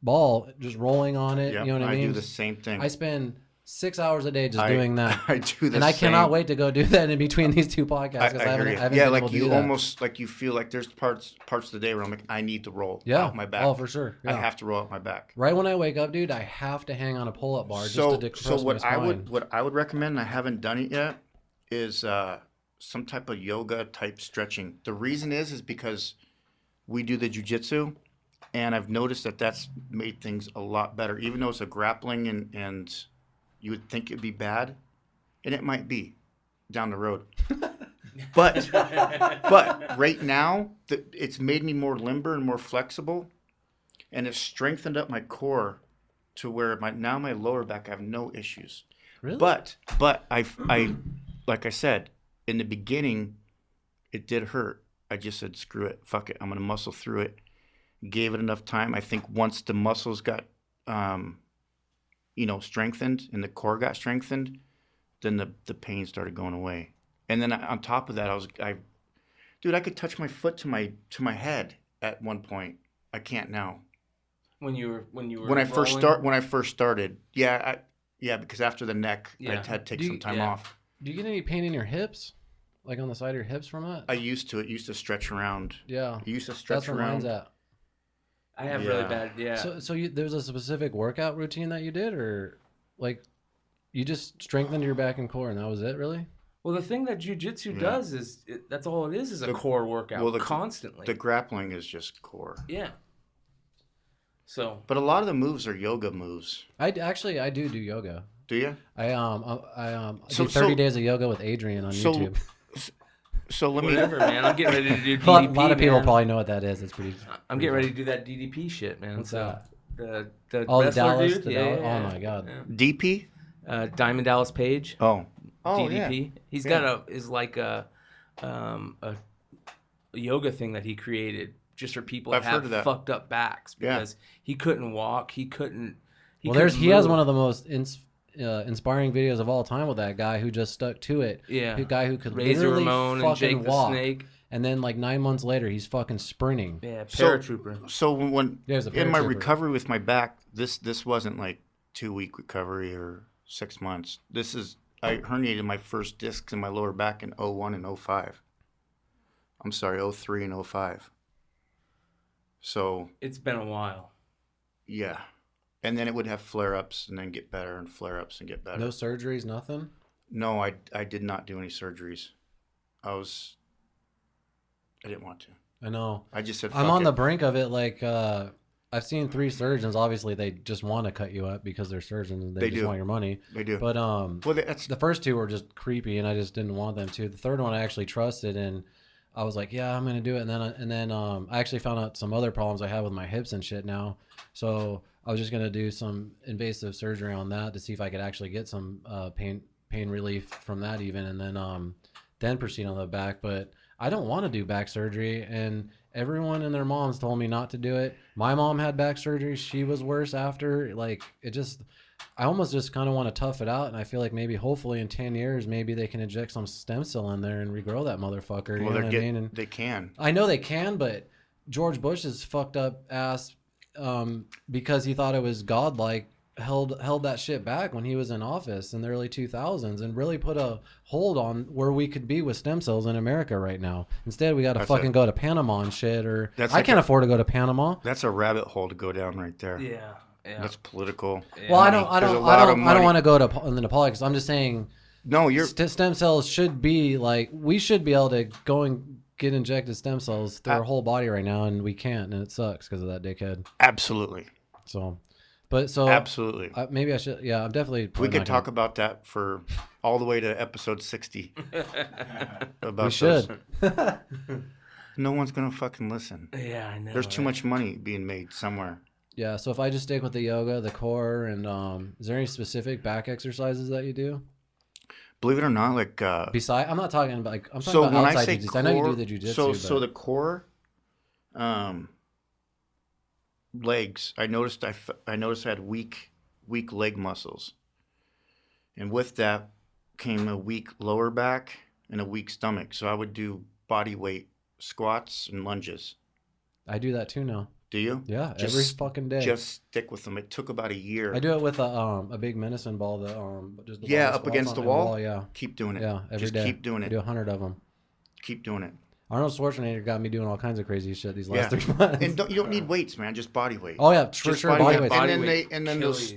ball just rolling on it. You know what I mean? I do the same thing. I spend 6 hours a day just doing that. I do the and I cannot wait to go do that in between these two podcasts because I haven't been able to do that. Almost like you feel like there's parts of the day where I'm like, I need to roll out my back. Oh, for sure. Yeah. I have to roll out my back. Right when I wake up, dude, I have to hang on a pull-up bar just to decompress my spine. What I would recommend, and I haven't done it yet, is some type of yoga type stretching. The reason is because we do the jiu-jitsu, and I've noticed that's made things a lot better. Even though it's a grappling and you would think it'd be bad, and it might be down the road. But right now, it's made me more limber and more flexible, and it's strengthened up my core to where now my lower back, I have no issues. Really? But I like I said, in the beginning, it did hurt. I just said, screw it, fuck it, I'm gonna muscle through it. Gave it enough time. I think once the muscles got strengthened and the core got strengthened, then the pain started going away. And then on top of that, I could touch my foot to my head at one point. I can't now. When you were when I first started. Yeah, because after the neck, I had to take some time off. Do you get any pain in your hips? Like on the side of your hips from it? I used to. It used to stretch around. Yeah. It used to stretch That's where around. mine's at. I have really bad, So there's a specific workout routine that you did, or like you just strengthened your back and core and that was it, really? Well, the thing that jiu-jitsu does is that's all it is a core workout constantly. The grappling is just core. Yeah. So. But a lot of the moves are yoga moves. I do yoga. Do you? I do 30 days of yoga with Adrian on YouTube. So let me. Whatever, man. I'm getting ready to do DDP. A lot of people probably know what that is. It's pretty. I'm getting ready to do that DDP shit, man. What's that? The the Dallas. dude? Oh my god. Yeah. DP. Diamond Dallas Page. Oh. DDP. Yeah. He's got a yoga thing that he created just for people that have fucked up backs because he couldn't walk. He has one of the most inspiring videos of all time with that guy who just stuck to it. Yeah. The guy who could Razor literally Ramon fucking and Jake walk. the Snake. And then like 9 months later, he's fucking sprinting. Yeah, paratrooper. So when in my paratrooper. recovery with my back, this wasn't like 2-week recovery or 6 months. I herniated my first discs in my lower back in 01 and 05. I'm sorry, 03 and 05. So it's been a while. Yeah. And then it would have flare-ups and then get better and flare-ups and get better. No surgeries, nothing? No, I did not do any surgeries. I didn't want to. I know. I just said, I'm on the brink of it. Like, I've seen 3 surgeons. Obviously, they just want to cut you up because they're surgeons and they just want your money. They do. But that's the first 2 were just creepy, and I just didn't want them to. The third one I actually trusted, and I was like, yeah, I'm gonna do it. And then I actually found out some other problems I have with my hips and shit now. So I was just gonna do some invasive surgery on that to see if I could actually get some pain relief from that even, and then proceed on the back. But I don't want to do back surgery, and everyone and their moms told me not to do it. My mom had back surgery. She was worse after. Like, I almost just kind of want to tough it out, and I feel like maybe hopefully in 10 years, maybe they can inject some stem cell in there and regrow that motherfucker. You know what I mean? And they can. I know they can, but George Bush's fucked up ass, because he thought it was godlike, held that shit back when he was in office in the early 2000s and really put a hold on where we could be with stem cells in America right now. Instead, we got to fucking go to Panama and shit, or I can't afford to go to Panama. That's a rabbit hole to go down right there. Yeah. Yeah. That's political. Yeah. Well, I don't want to go into politics. I'm just saying. No, stem cells should be like, we should be able to go and get injected stem cells through our whole body right now, and we can't, and it sucks because of that dickhead. Absolutely. Absolutely. Maybe I should. Yeah, I'm definitely. We could talk about that for all the way to episode 60. We should. No one's gonna fucking listen. Yeah, I know. There's too much money being made somewhere. Yeah, so if I just stick with the yoga, the core, and is there any specific back exercises that you do? Believe it or not, like I'm not talking about I'm talking about outside jiu-jitsu. I know you do the jiu-jitsu. So the core, legs. I noticed I had weak leg muscles, and with that came a weak lower back and a weak stomach. So I would do body weight squats and lunges. I do that too now. Do you? Yeah, every fucking day. Just stick with them. It took about a year. I do it with a big medicine ball that just up against the wall. Yeah, keep doing it. Yeah, every day. Keep doing it. I do 100 of them. Keep doing it. Arnold Schwarzenegger got me doing all kinds of crazy shit these last 3 months. And you don't need weights, man. Just body weight. Oh yeah, for sure, body weight. And then those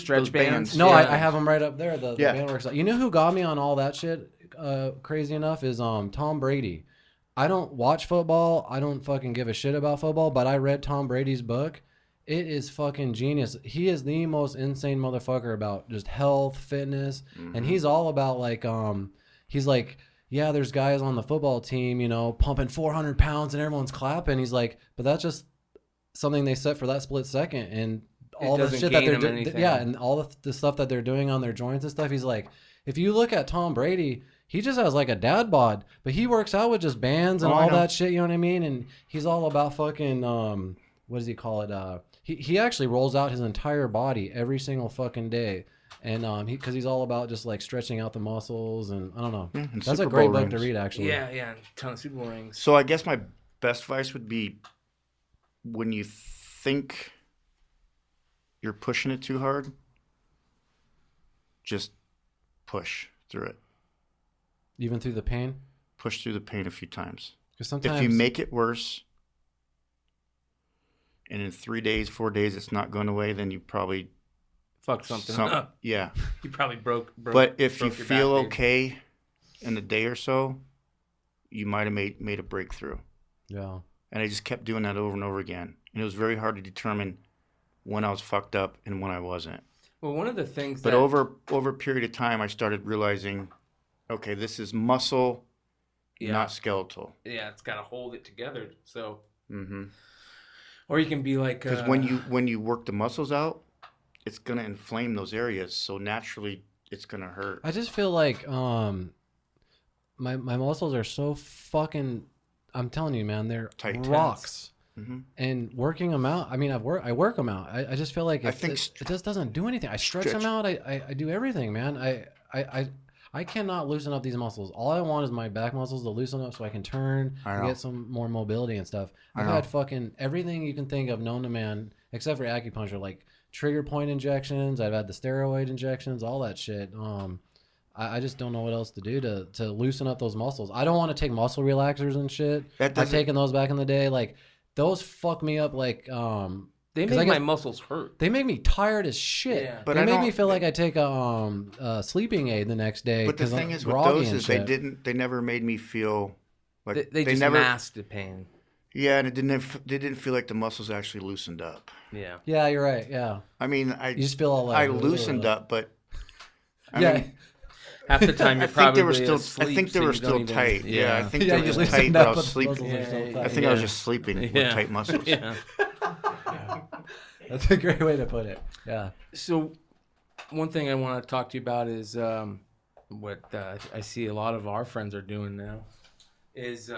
stretch bands. No, I have them right up there. The band works out. You know who got me on all that shit? Crazy enough is Tom Brady. I don't watch football. I don't fucking give a shit about football, but I read Tom Brady's book. It is fucking genius. He is the most insane motherfucker about just health, fitness, and he's all about like, he's like, yeah, there's guys on the football team, you know, pumping 400 pounds and everyone's clapping. He's like, but that's just something they set for that split second, and all the shit that they're doing, and all the stuff that they're doing on their joints and stuff. He's like, if you look at Tom Brady, he just has like a dad bod, but he works out with just bands and all that shit, you know what I mean? And he's all about fucking, what does he call it? He actually rolls out his entire body every single fucking day. And because he's all about just like stretching out the muscles, and I don't know. Yeah, that's a great book to read, actually. Yeah, ton of Super Bowl rings. So I guess my best advice would be, when you think you're pushing it too hard, just push through it. Even through the pain? Push through the pain a few times. Because sometimes If you make it worse, and in 3 days, 4 days, it's not going away, then you probably Fuck something up. Yeah. You probably broke. But if you broke your feel back, dude. okay in a day or so, you might have made a breakthrough. Yeah. And I just kept doing that over and over again. And it was very hard to determine when I was fucked up and when I wasn't. Well, one of the things But that over a period of time, I started realizing, okay, this is muscle, not skeletal. Yeah, it's got to hold it together. So, Mm-hmm. or you can be like, Because when you work the muscles out, it's gonna inflame those areas. So naturally, it's gonna hurt. I just feel like my muscles are so fucking. I'm telling you, man, they're Tight. rocks. Mm-hmm. And working them out. I mean, I work them out. I just feel like it just doesn't do anything. I stretch them out. I do everything, man. I cannot loosen up these muscles. All I want is my back muscles to loosen up so I can turn and get some more mobility and stuff. I've had fucking everything you can think of known to man, except for acupuncture, like trigger point injections. I've had the steroid injections, all that shit. I just don't know what else to do to loosen up those muscles. I don't want to take muscle relaxers and shit. I've taken those back in the day. Like those fuck me up. Like they make my muscles hurt. They make me tired as shit. Yeah. But they make me feel like I take a sleeping aid the next day. But the thing is with those is they never made me feel like they just never masked the pain. Yeah, and they didn't feel like the muscles actually loosened up. Yeah. Yeah, you're right. Yeah. I mean, you just feel all like I loosened up, but I mean, half the time you're probably asleep. I think they were still tight. Yeah, I think they were just tight, but I was sleeping. Yeah, I think I was just sleeping with tight muscles. Yeah. That's a great way to put it. Yeah. So, one thing I want to talk to you about is what I see a lot of our friends are doing now is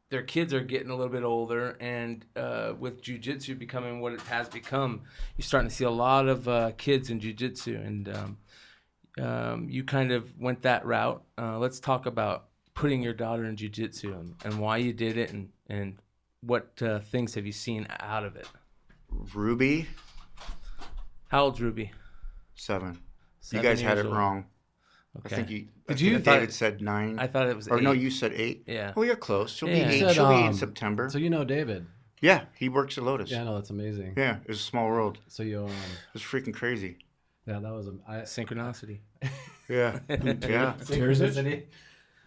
their kids are getting a little bit older, and with jiu-jitsu becoming what it has become, you're starting to see a lot of kids in jiu-jitsu, and you kind of went that route. Let's talk about putting your daughter in jiu-jitsu and why you did it, and what things have you seen out of it? Ruby. How old's Ruby? 7. You guys had it wrong. Okay. I think David said 9. I thought it was 8. Or no, you said 8. Yeah. Oh, you're close. She'll be 8. Said, She'll be 8 in September. So you know David. Yeah, he works at Lotus. Yeah, I know, that's amazing. Yeah, it was a small world. So you it was freaking crazy. Yeah, that was synchronicity. Yeah. Yeah. Synchronicity.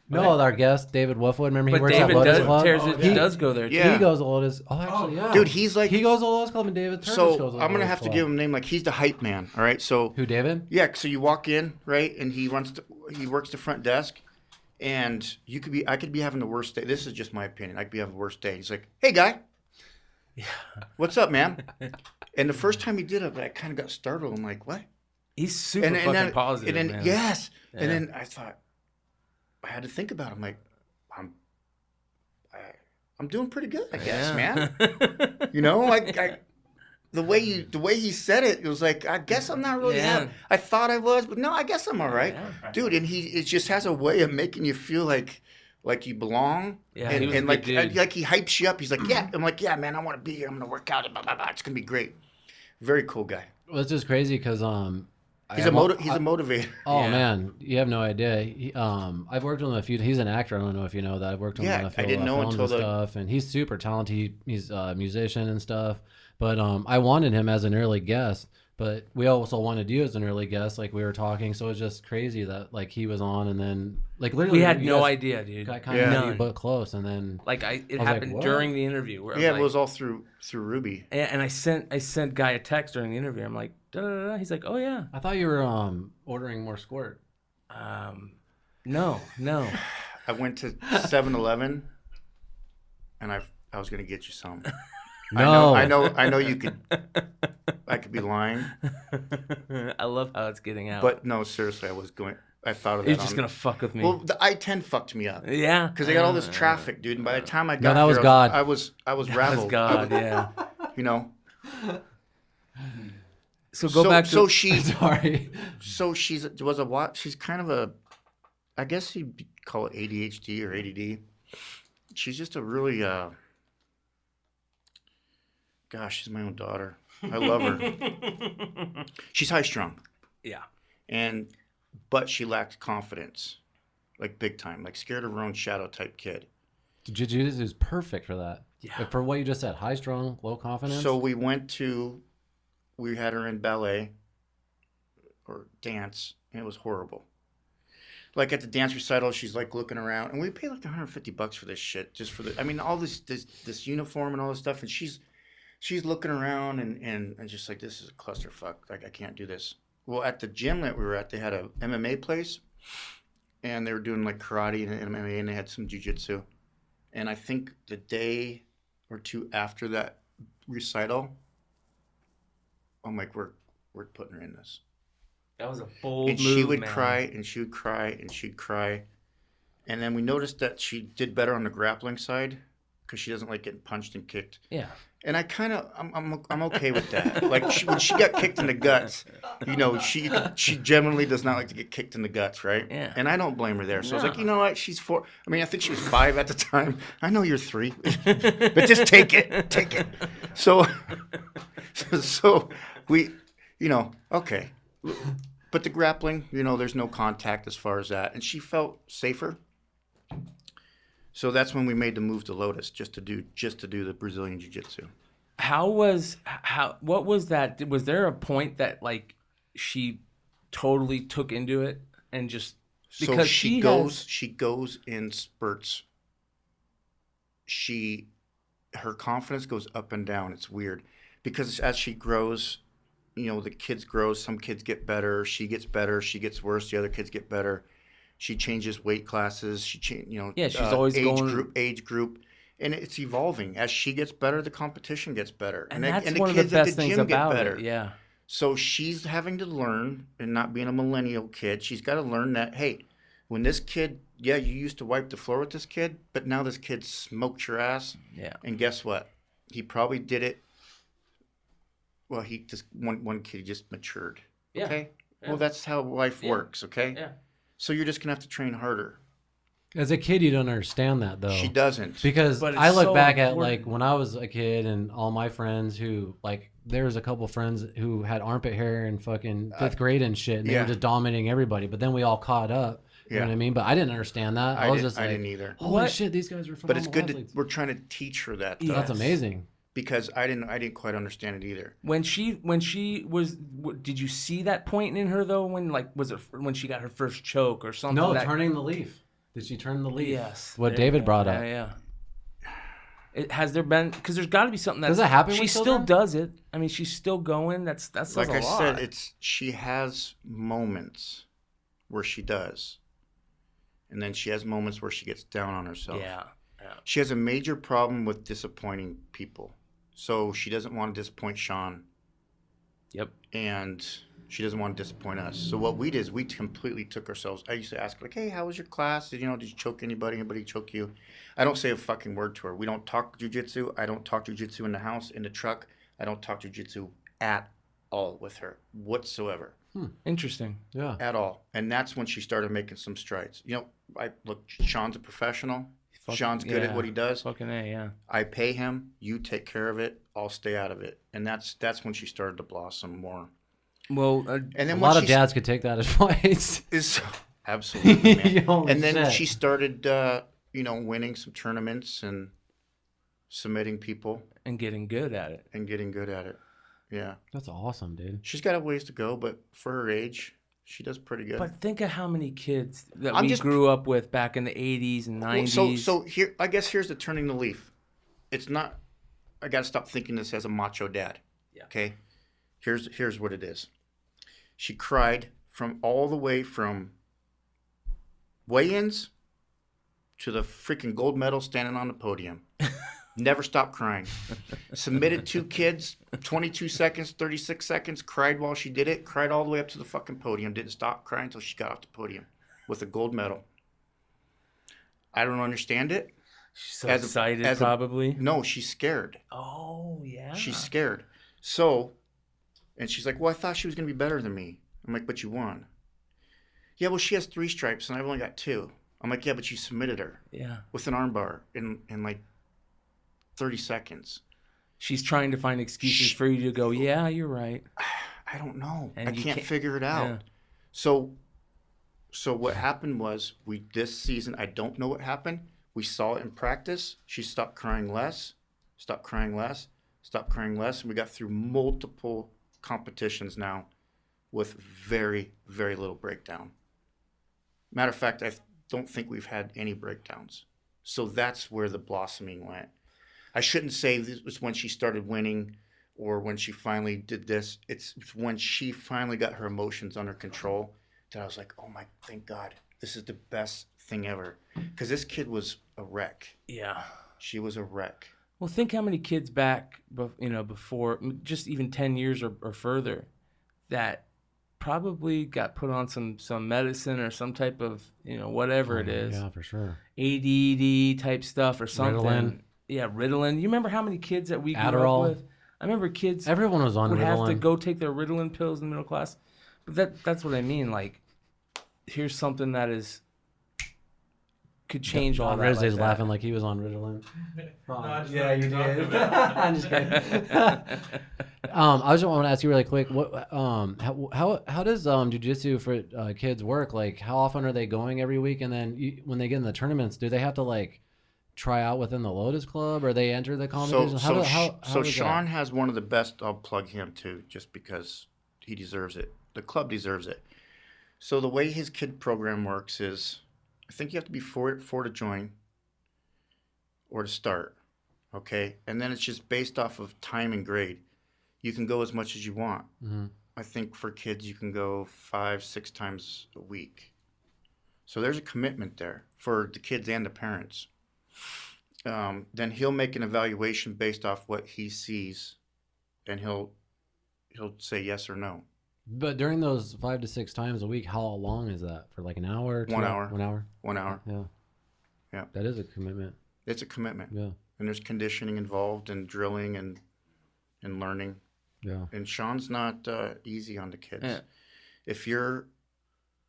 No, our guest David Wolfwood. Remember he works David at Lotus Club. He does go there too. Yeah. He goes to Lotus. Oh, actually, yeah. Dude, he's like he goes to Lotus Club and David Turner goes to Lotus I'm gonna have Club. to give him a name. Like he's the hype man. All right. So who, David? Yeah. So you walk in, right, and he works the front desk, and I could be having the worst day. This is just my opinion. I could be having the worst day. He's like, "Hey, guy. Yeah. What's up, man?" And the first time he did it, I kind of got startled. I'm like, "What?" He's super fucking positive, and then, man. Yes. Yeah. And then I thought, I had to think about it. I'm like, I'm doing pretty good, I guess, man. You know, like the way he said it, it was like, I guess I'm not really. I thought I was, but no, I guess I'm all right, dude. And it just has a way of making you feel like you belong. Yeah, and, he was and a like good dude. like he hypes you up. He's like, yeah. I'm like, yeah, man, I want to be here. I'm gonna work out. Blah, blah, blah. It's gonna be great. Very cool guy. Well, it's just crazy because he's a motivator. Oh man, you have no idea. I've worked with him a few. He's an actor. I don't know if you know that. I've worked with him on a few films and stuff, and he's super talented. He's a musician and stuff. But I wanted him as an early guest, but we also wanted you as an early guest. Like we were talking, so it's just crazy that like he was on, and then like literally we had no idea, dude. Got kind of but close, and then like it happened like, during the interview. Where it was all through Ruby. And I sent Guy a text during the interview. I'm like, da da da. He's like, oh yeah. I thought you were ordering more squirt. No. I went to 7-Eleven, and I was gonna get you some. No. I know you could. I could be lying. I love how it's getting out. But no, seriously, I thought of that. You're just gonna fuck with me. Well, the I-10 fucked me up. Yeah. Because they got all this traffic, dude. And by the time I got that was here, God. I was rattled. That was God, yeah. You know. So go back to. So she. Sorry. So she's kind of a, I guess you'd call it ADHD or ADD. She's just a really. God, gosh, she's my own daughter. I love her. She's high strung. Yeah. But she lacks confidence, like big time, like scared of her own shadow type kid. Jiu-Jitsu is perfect for that. Yeah. For what you just said, high strung, low confidence. So we had her in ballet or dance, and it was horrible. Like at the dance recital, she's like looking around, and we paid like $150 for this shit, just for all this uniform and all this stuff, and she's looking around and just like, this is a clusterfuck. Like, I can't do this. Well, at the gym that we were at, they had a MMA place, and they were doing like karate and MMA, and they had some jiu-jitsu. And I think the day or two after that recital, I'm like, we're putting her in this. That was a bold and move, she would man. cry, and she would cry, and she'd cry. And then we noticed that she did better on the grappling side because she doesn't like getting punched and kicked. Yeah. And I kind of, I'm okay with that. Like when she got kicked in the guts, you know, she generally does not like to get kicked in the guts, right? Yeah. And I don't blame her there. So I was like, you know what? She's 4. I mean, I think she was 5 at the time. I know you're 3, but just take it. So we, you know, okay. But the grappling, you know, there's no contact as far as that, and she felt safer. So that's when we made the move to Lotus, just to do the Brazilian Jiu-Jitsu. What was that? Was there a point that like she totally took into it and just because so she goes in spurts. Her confidence goes up and down. It's weird because as she grows, you know, the kids grow. Some kids get better. She gets better. She gets worse. The other kids get better. She changes weight classes. Yeah, she's always age group, and it's evolving. As she gets better, the competition gets better, and that's the one of the kids at best the things gym about get better. it. Yeah. So she's having to learn, and not being a millennial kid, she's got to learn that, hey, when this kid, you used to wipe the floor with this kid, but now this kid smoked your ass. Yeah. And guess what? He probably did it. Well, he just one kid just matured. Yeah. Okay. Yeah. Well, that's how life works. Okay. Yeah. So you're just gonna have to train harder. As a kid, you don't understand that though. She doesn't. Because But it's I look so back at important. like when I was a kid and all my friends who like there was a couple friends who had armpit hair in fucking 5th grade and shit, and they yeah. were just dominating everybody. But then we all caught up. You know what I mean? But I didn't understand that. I was just like, I didn't either. holy What? shit, these guys are But phenomenal it's good athletes. we're trying to teach her that. Though, Yeah. That's amazing. Because I didn't quite understand it either. When she was, did you see that point in her though? When like was it when she got her first choke or something? No, turning the leaf. Did she turn the leaf? Yes. What There David you go. brought up. Yeah. Has there been? Because there's got to be something that Does it happen She with still children? does it. I mean, she's still going. That says Like a I lot. said, she has moments where she does, and then she has moments where she gets down on herself. Yeah. She has a major problem with disappointing people. So she doesn't want to disappoint Sean. Yep. And she doesn't want to disappoint us. So what we did is we completely took ourselves. I used to ask her, like, hey, how was your class? Did you choke anybody? Anybody choke you? I don't say a fucking word to her. We don't talk jiu-jitsu. I don't talk jiu-jitsu in the house, in the truck. I don't talk jiu-jitsu at all with her whatsoever. Interesting. Yeah. At all. And that's when she started making some strides. Sean's a professional. Sean's good at what he does. Fucking A, yeah. I pay him. You take care of it. I'll stay out of it. And that's when she started to blossom more. Well, And then A when lot of she dads could take that advice. absolutely, man. Holy And then shit. she started, winning some tournaments and submitting people and getting good at it. and getting good at it. Yeah, That's awesome, dude. she's got a ways to go, but for her age, she does pretty good. But think of how many kids that I'm we just- grew up with back in the 80s and 90s. So here, I guess here's the turning the leaf. It's not. I got to stop thinking this as a macho dad. Yeah. Okay. Here's what it is. She cried from all the way from weigh-ins to the freaking gold medal standing on the podium. Never stopped crying. Submitted 2 kids, 22 seconds, 36 seconds, cried while she did it, cried all the way up to the fucking podium, didn't stop crying until she got off the podium with a gold medal. I don't understand it. She's so excited, probably. No, she's scared. Oh, yeah. She's scared. So, and she's like, well, I thought she was going to be better than me. I'm like, but you won. Yeah, well, she has 3 stripes and I've only got 2. I'm like, yeah, but you submitted her Yeah. with an armbar in like 30 seconds. she's trying to find excuses for you to go, yeah, you're right. I don't know. And I you can't can't- figure it out. yeah. So what happened was this season, I don't know what happened. We saw it in practice. She stopped crying less, stopped crying less, stopped crying less. And we got through multiple competitions now with very, very little breakdown. Matter of fact, I don't think we've had any breakdowns. So that's where the blossoming went. I shouldn't say this was when she started winning or when she finally did this. It's when she finally got her emotions under control that I was like, oh my, thank God, this is the best thing ever. Because this kid was a wreck. Yeah. She was a wreck. Well, think how many kids back, before, just even 10 years or further, that probably got put on some medicine or some type of, whatever it is. Yeah, for sure. ADD type stuff or something. Ritalin. Yeah, Ritalin. You remember how many kids that we grew Adderall. up with? I remember kids Everyone was on would Ritalin. have to go take their Ritalin pills in middle class. But that's what I mean. Like, here's something that could change all that. Rizzy's like laughing like he was on Ritalin. Yeah, you did. I'm just kidding. I just want to ask you really quick. What how does jiu-jitsu for kids work? Like, how often are they going every week? And then when they get in the tournaments, do they have to like try out within the Lotus Club, or they enter the competition? So Sean has one of the best. I'll plug him too, just because he deserves it. The club deserves it. So the way his kid program works is, I think you have to be four to join or to start, okay? And then it's just based off of time and grade. You can go as much as you want. Mm-hmm. I think for kids, you can go 5-6 times a week. So there's a commitment there for the kids and the parents. Then he'll make an evaluation based off what he sees, and he'll say yes or no. But during those 5 to 6 times a week, how long is that? For like an hour? 1 hour. 1 hour? 1 hour. Yeah. Yeah. That is a commitment. It's a commitment. Yeah. And there's conditioning involved and drilling and learning. Yeah. And Sean's not easy on the kids. Yeah. If you're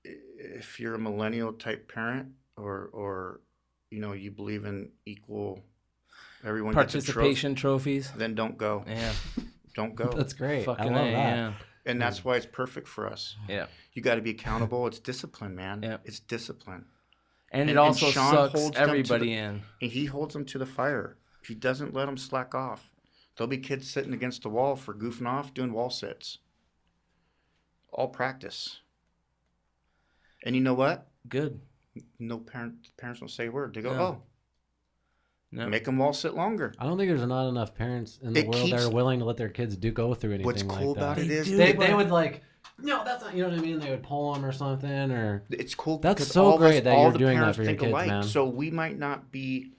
a millennial type parent or you believe in equal everyone participation gets trophies, then don't go. Yeah. Don't go. That's great. Fucking I love A, that. yeah. And that's why it's perfect for us. Yeah. You got to be accountable. It's discipline, man. Yeah. It's discipline. And it And also Sean sucks holds them to everybody the- in. And he holds them to the fire. He doesn't let them slack off. There'll be kids sitting against the wall for goofing off, doing wall sits. All practice. And you know what? Good. No parents don't say a word. They go, No. oh, make them wall sit longer. I don't think there's not enough parents in the It world that keeps- are willing to let their kids go through anything What's like cool that. about it is They would like, no, that's not, you know what I mean? They would pull them or something, or it's cool. That's because so all of us- great that all you're the doing that parents for your think kids, alike. man. So we might not be,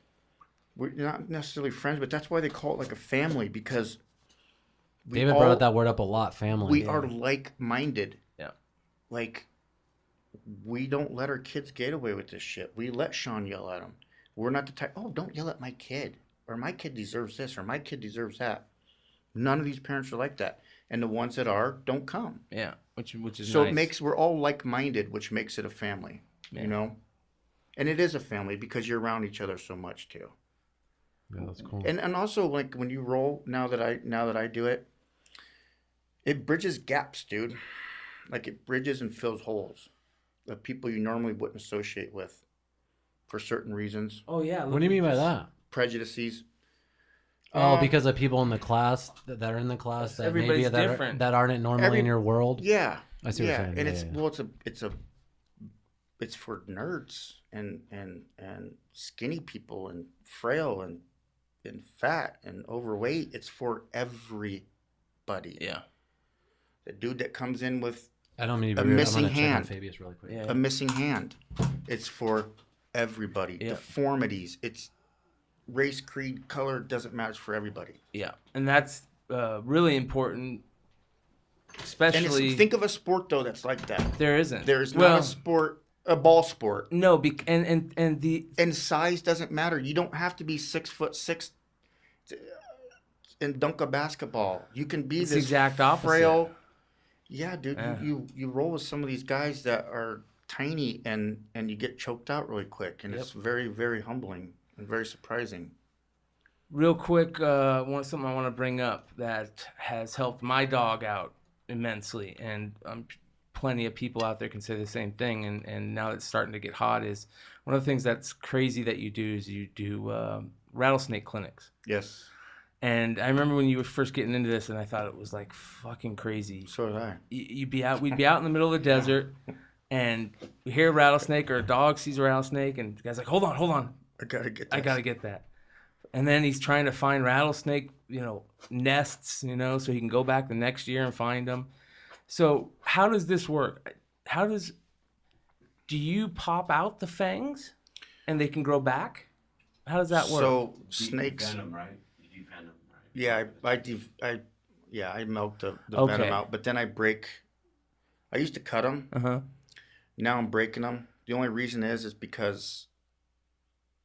we're not necessarily friends, but that's why they call it like a family, because we David brought that word up a lot, family. We are like-minded. Yeah. Like, we don't let our kids get away with this shit. We let Sean yell at him. We're not the type, oh, don't yell at my kid, or my kid deserves this, or my kid deserves that. None of these parents are like that. And the ones that are, don't come. Yeah. Which is So nice. we're all like-minded, which makes it a family, Yeah. you know? And it is a family because you're around each other so much too. Yeah, that's cool. And also, like, when you roll, now that I do it, it bridges gaps, dude. Like, it bridges and fills holes of people you normally wouldn't associate with for certain reasons. Oh yeah. What do you mean by that? Prejudices. Oh, because of people in the class that are in the class that maybe Everybody's that, different. that aren't normally in your world. Yeah. I see what you're saying. And Yeah, it's for nerds and skinny people and frail and fat and overweight. It's for everybody. Yeah. The dude that comes in with I don't mean to a be rude. missing I'm gonna check on hand. Fabius really quick. Yeah. a missing hand, it's for everybody. Yeah. Deformities. It's race, creed, color, doesn't matter. It's for everybody. Yeah. And that's really important, And especially think of a sport though that's like that. there isn't. There's not a sport, a ball sport. No, and And size doesn't matter. You don't have to be 6'6" and dunk a basketball. You can be It's the this exact opposite. frail. Yeah, dude. Yeah. You roll with some of these guys that are tiny and you get choked out really quick, and it's very, very humbling and very surprising. Real quick, something I want to bring up that has helped my dog out immensely, and plenty of people out there can say the same thing. And now it's starting to get hot. Is one of the things that's crazy that you do is you do rattlesnake clinics. Yes. And I remember when you were first getting into this, and I thought it was like fucking crazy. So did I. We'd be out in the middle of the desert, and we hear a rattlesnake, or a dog sees a rattlesnake, and the guy's like, hold on. I gotta get that. And then he's trying to find rattlesnake, nests, so he can go back the next year and find them. So how does this work? Do you pop out the fangs and they can grow back? How does that work? So snakes. Venom, right? You do venom, right? Yeah, I milk the Okay. venom out, but then I used to cut them. Uh-huh. Now I'm breaking them. The only reason is because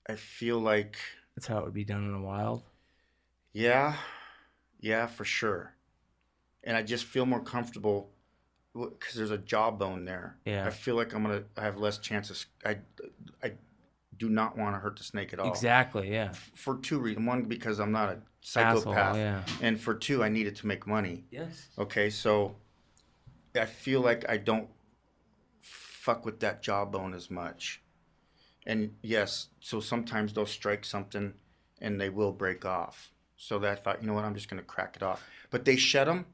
I feel like, That's how it would be done in the wild. yeah, for sure. And I just feel more comfortable because there's a jawbone there. Yeah. I feel like I have less chances. I do not want to hurt the snake at all. Exactly, yeah. For two reasons. One, because I'm not a psychopath. Asshole, yeah. And for two, I need it to make money. Yes. Okay, so I feel like I don't fuck with that jawbone as much. And yes, so sometimes they'll strike something and they will break off. So that I thought, you know what, I'm just going to crack it off. But they shed them,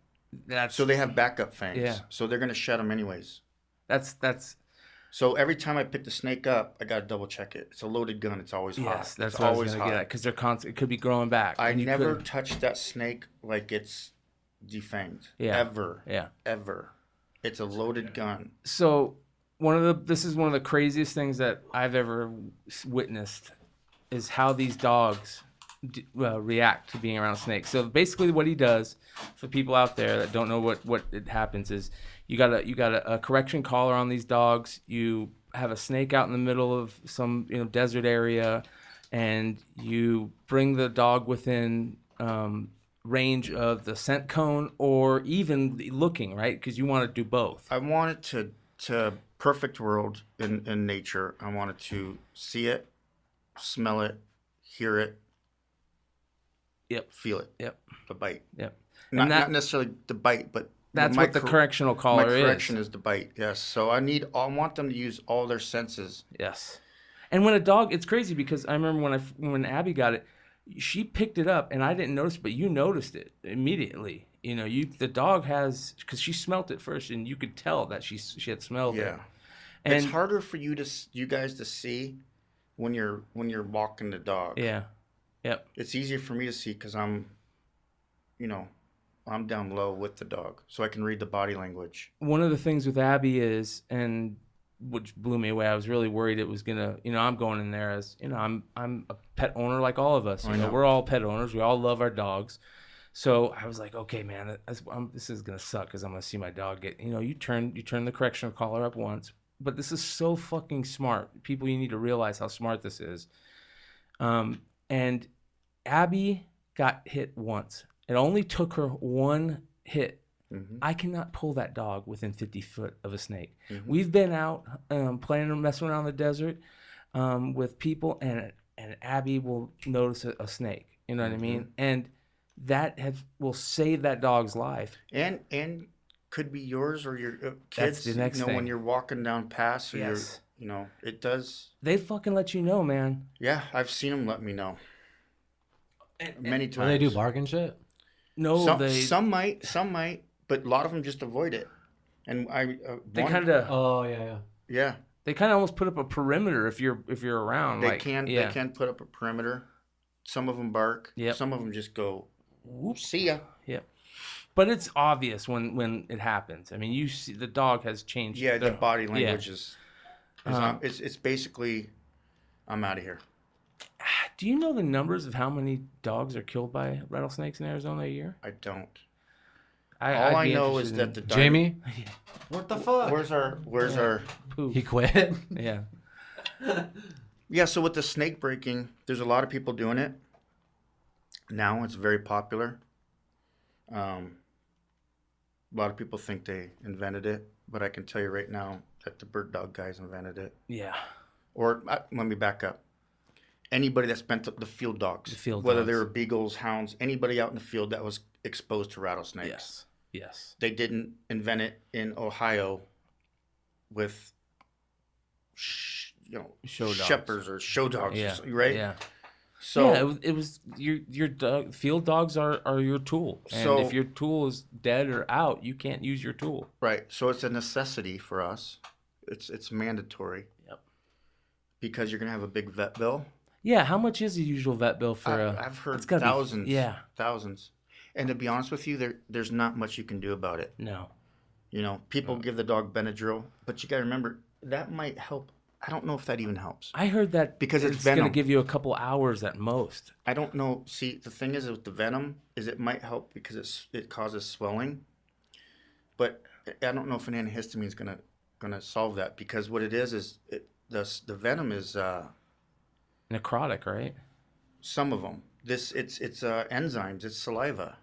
so they have backup fangs. Yeah. So they're going to shed them anyways. That's So every time I pick the snake up, I got to double check it. It's a loaded gun. It's always hot. yes, that's it's what I was always going to hot. get at, because they're constant. It could be growing back. I and you never couldn't- touched that snake like it's defanged. Yeah. Ever. Yeah. Ever. It's a loaded gun. So this is one of the craziest things that I've ever witnessed is how these dogs react to being around a snake. So basically what he does, for people out there that don't know what it happens, is you got a correction collar on these dogs. You have a snake out in the middle of some desert area, and you bring the dog within range of the scent cone, or even looking, right? Because you want to do both. I want it to perfect world in nature. I want it to see it, smell it, hear it, Yep. feel it. Yep. The bite. Yep. Not, And that- not necessarily the bite, but That's my what the cor- correctional My collar correction is. is the bite. Yes. So I want them to use all their senses. Yes. And when a dog, it's crazy because I remember when Abby got it, she picked it up and I didn't notice, but you noticed it immediately. The dog has, because she smelt it first, and you could tell that she had smelled it. Yeah. And It's harder for you guys to see when you're walking the dog. yeah, yep. It's easier for me to see because I'm down low with the dog, so I can read the body language. One of the things with Abby is, and which blew me away, I was really worried it was gonna, I'm going in there as, I'm a pet owner like all of us. I know. We're all pet owners. We all love our dogs. So I was like, okay, man, this is gonna suck because I'm gonna see my dog get. You turn the correctional collar up once, but this is so fucking smart. People, you need to realize how smart this is. And Abby got hit once. It only took her one hit. Mm-hmm. I cannot pull that dog within 50 foot of a snake. Mm-hmm. We've been out playing and messing around the desert with people, and Abby will notice a snake. You know what I mean? And that will save that dog's life. And could be yours or your kids. That's the next thing. When you're walking down paths, or Yes. it does. They fucking let you know, man. Yeah, I've seen them let me know many times. Do they do bark and shit? No, some might, but a lot of them just avoid it. And they kind of Oh yeah. yeah, they kind of almost put up a perimeter if you're around. they can put up a perimeter. Some of them bark. Yep. Some of them just go, Whoop. see ya. Yep. But it's obvious when it happens. I mean, you see the dog has changed. Yeah, the their- body language is Um, it's basically, I'm out of here. Do you know the numbers of how many dogs are killed by rattlesnakes in Arizona a year? I don't. I'd All I be know is interested that in- the Jamie, what the fuck? Where's our Poop. He quit. Yeah. Yeah, so with the snake breaking, there's a lot of people doing it. Now it's very popular. A lot of people think they invented it, but I can tell you right now that the bird dog guys invented it. Yeah. Or let me back up. anybody that spent the field dogs, whether they were beagles, hounds, anybody out in the field that was exposed to rattlesnakes. Yes. They didn't invent it in Ohio with, shepherds or show dogs, right? Yeah. So yeah, it was your dog, field dogs are your tool, and if your tool is dead or out, you can't use your tool. Right. So it's a necessity for us. It's mandatory. Yep. Because you're gonna have a big vet bill. Yeah. How much is the usual vet bill for I've heard thousands. Thousands. And to be honest with you, there's not much you can do about it. No. People give the dog Benadryl, but you got to remember that might help. I don't know if that even helps. I heard that because it's going to give you a couple hours at most. I don't know. See, the thing is with the venom is it might help because it causes swelling, but I don't know if an antihistamine is gonna solve that, because what it is the venom is necrotic, right? Some of them. It's enzymes. It's saliva.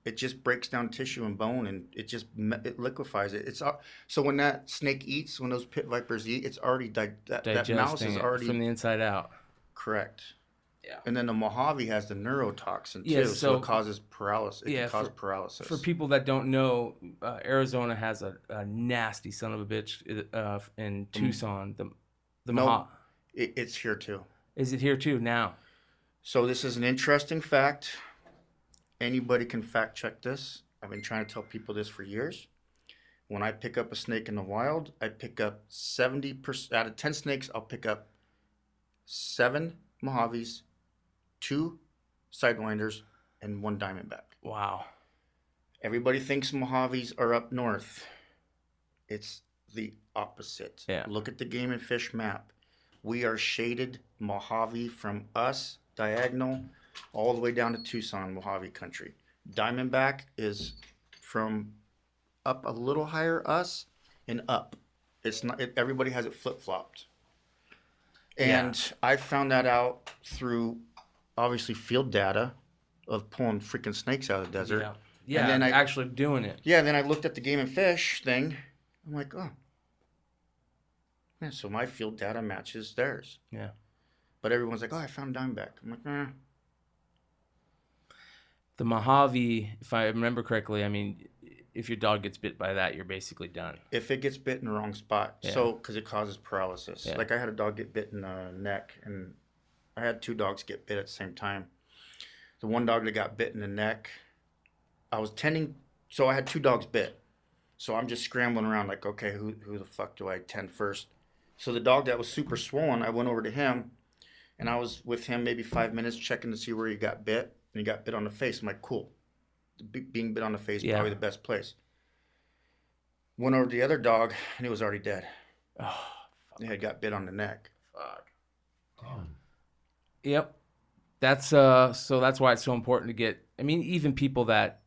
It just breaks down tissue and bone, and it liquefies it. So when that snake eats, when those pit vipers eat, it's already that mouse is already from the inside out. Correct. Yeah. And then the Mojave has the neurotoxin too, so it causes paralysis. It can cause paralysis. For people that don't know, Arizona has a nasty son of a bitch in Tucson. The Mojave. It's here too. Is it here too now? So this is an interesting fact. Anybody can fact check this. I've been trying to tell people this for years. When I pick up a snake in the wild, I pick up 70% out of 10 snakes. I'll pick up 7 Mojaves, 2 sidewinders, and 1 diamondback. Wow. Everybody thinks Mojaves are up north. It's the opposite. Yeah. Look at the game and fish map. We are shaded Mojave from us, diagonal, all the way down to Tucson, Mojave country. Diamondback is from up a little higher us and up. It's not. Everybody has it flip-flopped. And I found that out through obviously field data of pulling freaking snakes out of the desert. Yeah. And then actually doing it. Yeah. Then I looked at the game and fish thing. I'm like, oh. Yeah, so my field data matches theirs. Yeah. But everyone's like, oh, I found diamondback. I'm like, The Mojave, if I remember correctly, I mean, if your dog gets bit by that, you're basically done. If it gets bit in the wrong spot, because it causes paralysis. Yeah. Like I had a dog get bit in the neck, and I had 2 dogs get bit at the same time. The one dog that got bit in the neck, I was tending, so I had 2 dogs bit. So I'm just scrambling around like, okay, who the fuck do I tend first? So the dog that was super swollen, I went over to him, and I was with him maybe 5 minutes checking to see where he got bit, and he got bit on the face. I'm like, cool. Being bit on the face is probably the best place. Went over to the other dog, and he was already dead. Oh, fuck. He had got bit on the neck. Fuck. Damn. Yep. That's so that's why it's so important to get. I mean, even people that,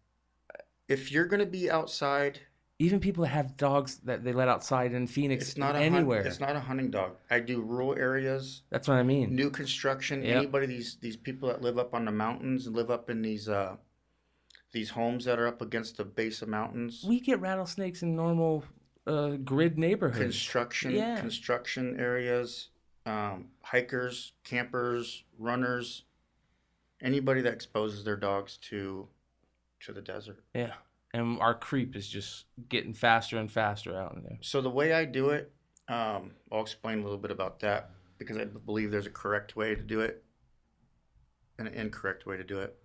if you're gonna be outside, even people that have dogs that they let outside in Phoenix, it's not anywhere. It's not a hunting dog. I do rural areas. That's what I mean. New construction. Yep. Anybody, these people that live up on the mountains and live up in these homes that are up against the base of mountains. We get rattlesnakes in normal grid neighborhoods. Construction areas, hikers, campers, runners, anybody that exposes their dogs to the desert. Yeah. And our creep is just getting faster and faster out in there. So the way I do it, I'll explain a little bit about that, because I believe there's a correct way to do it and an incorrect way to do it.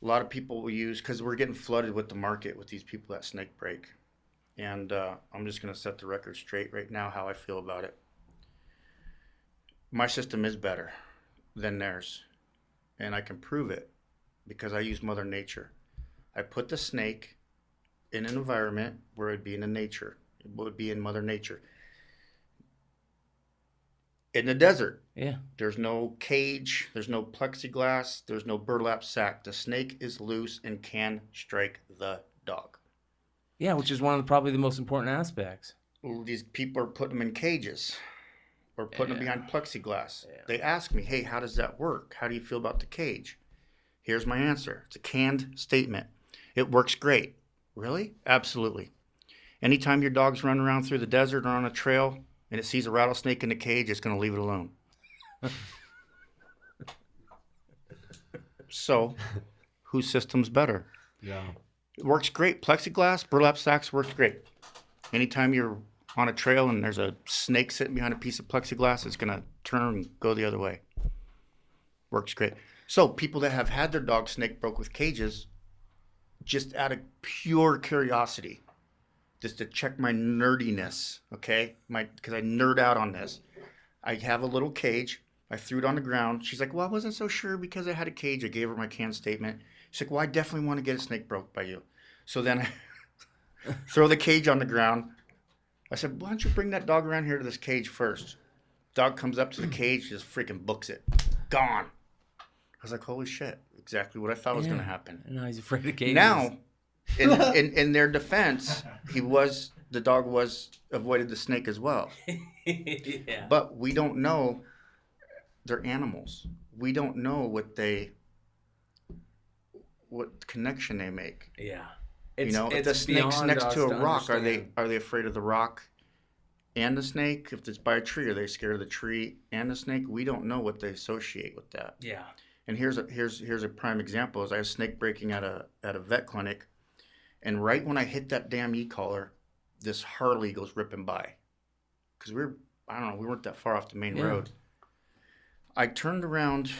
A lot of people will use, because we're getting flooded with the market with these people that snake break. And I'm just going to set the record straight right now how I feel about it. My system is better than theirs. And I can prove it because I use Mother Nature. I put the snake in an environment where it would be in nature. It would be in Mother Nature. In the desert. Yeah. There's no cage. There's no plexiglass. There's no burlap sack. The snake is loose and can strike the dog. Yeah, which is one of probably the most important aspects. Well, these people are putting them in cages or putting them behind plexiglass. Yeah. They ask me, hey, how does that work? How do you feel about the cage? Here's my answer. It's a canned statement. It works great. Really? Absolutely. Anytime your dog's running around through the desert or on a trail and it sees a rattlesnake in the cage, it's going to leave it alone. So, whose system's better? Yeah. It works great. Plexiglass, burlap sacks works great. Anytime you're on a trail and there's a snake sitting behind a piece of plexiglass, it's going to turn and go the other way. Works great. So people that have had their dog snake broke with cages, just out of pure curiosity, just to check my nerdiness, okay? Because I nerd out on this. I have a little cage. I threw it on the ground. She's like, well, I wasn't so sure because I had a cage. I gave her my canned statement. She's like, well, I definitely want to get a snake broke by you. So then I throw the cage on the ground. I said, why don't you bring that dog around here to this cage first? Dog comes up to the cage, just freaking books it. Gone. I was like, holy shit. Exactly what I thought was going to happen. No, he's afraid of cages. Now, in their defense, the dog avoided the snake as well. Yeah. But we don't know they're animals. We don't know what connection they make. Yeah. If the snake's next to a rock, are they afraid of the rock and the snake? If it's by a tree, are they scared of the tree and the snake? We don't know what they associate with that. Yeah. And here's a prime example. Is I was snake breaking at a vet clinic, and right when I hit that damn e-collar, this Harley goes ripping by, because we weren't that far off the main road. I turned around,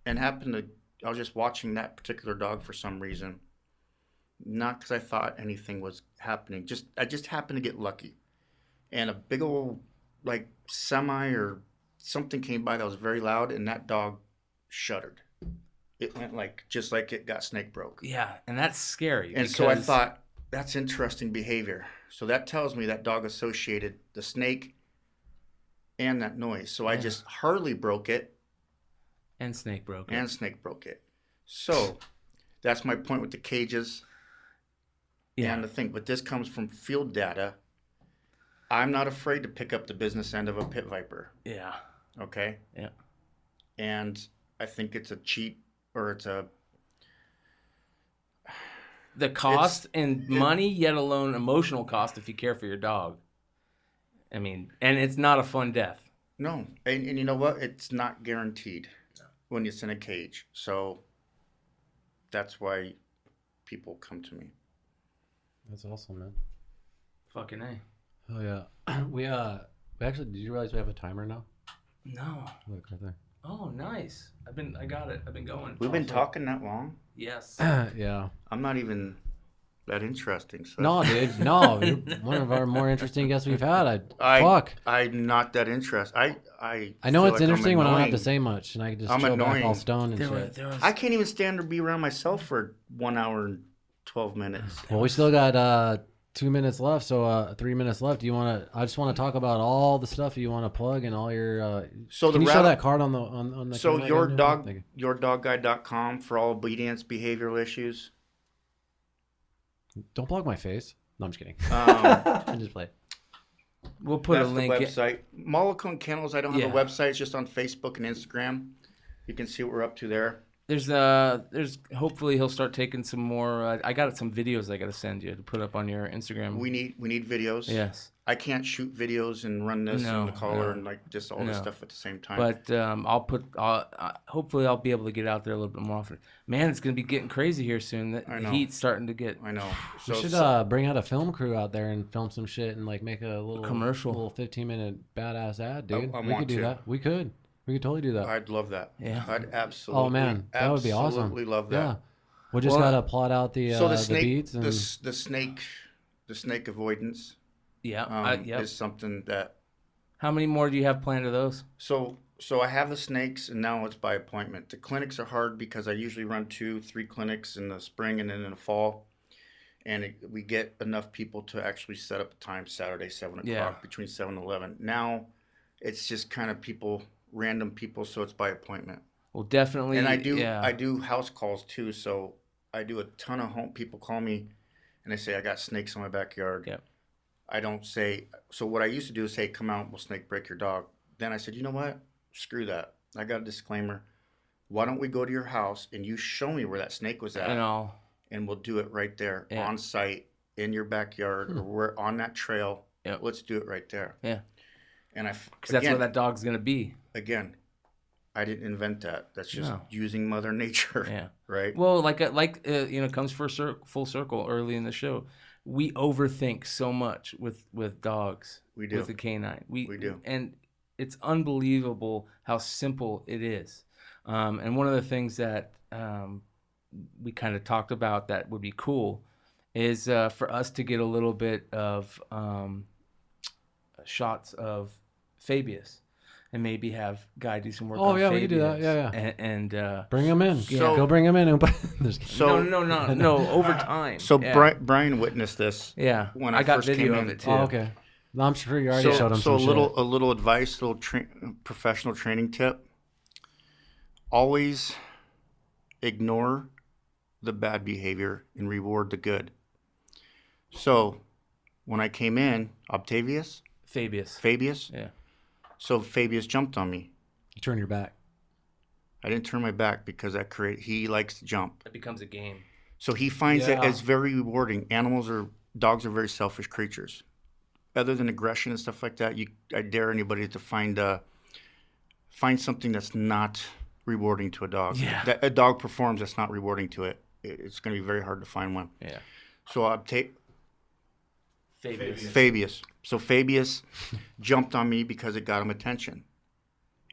and I was just watching that particular dog for some reason. Not because I thought anything was happening. I just happened to get lucky. And a big old, like, semi or something came by that was very loud, and that dog shuddered. It went just like it got snake broke. Yeah, and that's scary. And so I thought, that's interesting behavior. So that tells me that dog associated the snake and that noise. So I just Harley broke it. And snake broke it. So that's my point with the cages. Yeah. And the thing, but this comes from field data. I'm not afraid to pick up the business end of a pit viper. Yeah. Okay? Yeah. And I think it's the cost and money, yet alone emotional cost if you care for your dog. I mean, and it's not a fun death. No. And you know what? It's not guaranteed when it's in a cage. So that's why people come to me. That's awesome, man. Fucking A. Oh yeah. We actually, did you realize we have a timer now? No. Look right there. Oh, nice. I got it. I've been going. We've been talking that long? Yes. Yeah. I'm not even that interesting. So. No, dude. No. You're one of our more interesting guests we've had. I'm not that interested. I know it's interesting when I don't have to say much and I can just chill back all stoned and shit. I can't even stand or be around myself for 1 hour and 12 minutes. Well, we still got 2 minutes left, so 3 minutes left. I just want to talk about all the stuff you want to plug and all your. Can you show that card on the? So yourdogguide.com for all obedience behavioral issues. Don't plug my face. No, I'm just kidding. I'm just playing. We'll put a link. The website. Mollicone-Kennels. I don't have a website. It's just on Facebook and Instagram. You can see what we're up to there. There's hopefully he'll start taking some more. I got some videos I got to send you to put up on your Instagram. We need videos. Yes. I can't shoot videos and run this and the collar and like just all this stuff at the same time. But hopefully I'll be able to get out there a little bit more often. Man, it's gonna be getting crazy here soon. The heat's starting to get. I know. So we should bring out a film crew out there and film some shit and like make a little commercial, little 15-minute badass ad, dude. We could do that. We could totally do that. I'd love that. Yeah. I'd absolutely. Oh man, that would be awesome. Absolutely love that. Yeah. We just gotta plot out the snake, beats and the snake avoidance. Yeah. Is something that. How many more do you have planned of those? So I have the snakes, and now it's by appointment. The clinics are hard because I usually run 2-3 clinics in the spring and then in the fall, and we get enough people to actually set up a time Saturday 7 o'clock between 7 and 11. Now, it's just kind of random people, so it's by appointment. Well, definitely. And I do house calls too. So I do a ton of people call me, and they say I got snakes in my backyard. Yep. I don't say. So what I used to do is say, "Come out, we'll snake break your dog." Then I said, "You know what? Screw that. I got a disclaimer. Why don't we go to your house and you show me where that snake was at, and we'll do it right there on site in your backyard or we're on that trail. Let's do it right there." Yeah. And because that's where that dog's gonna be. Again, I didn't invent that. That's just No. using Mother Nature. Yeah. Right. Well, comes full circle early in the show. We overthink so much with dogs. We do. With the canine. We do. And it's unbelievable how simple it is. And one of the things that we kind of talked about that would be cool is for us to get a little bit of shots of Fabius. And maybe have Guy do some work on yeah, Fabius. we can do that. Yeah. And bring him in. So- Go bring him in. No, over time. So yeah. Brian witnessed this. Yeah, when I I got first video came of in. it too. Oh, okay. No, I'm sure you already showed him So some a little advice, professional training tip. Always ignore the bad behavior and reward the good. So when I came in, Fabius. Fabius. Yeah. So Fabius jumped on me. You turn your back. I didn't turn my back because he likes to jump. It becomes a game. So he finds it Yeah. as very rewarding. Dogs are very selfish creatures. Other than aggression and stuff like that, I dare anybody to find something that's not rewarding to a dog. Yeah. That a dog performs that's not rewarding to it. It's going to be very hard to find one. Yeah. So I'll take Fabius. Fabius. So Fabius jumped on me because it got him attention.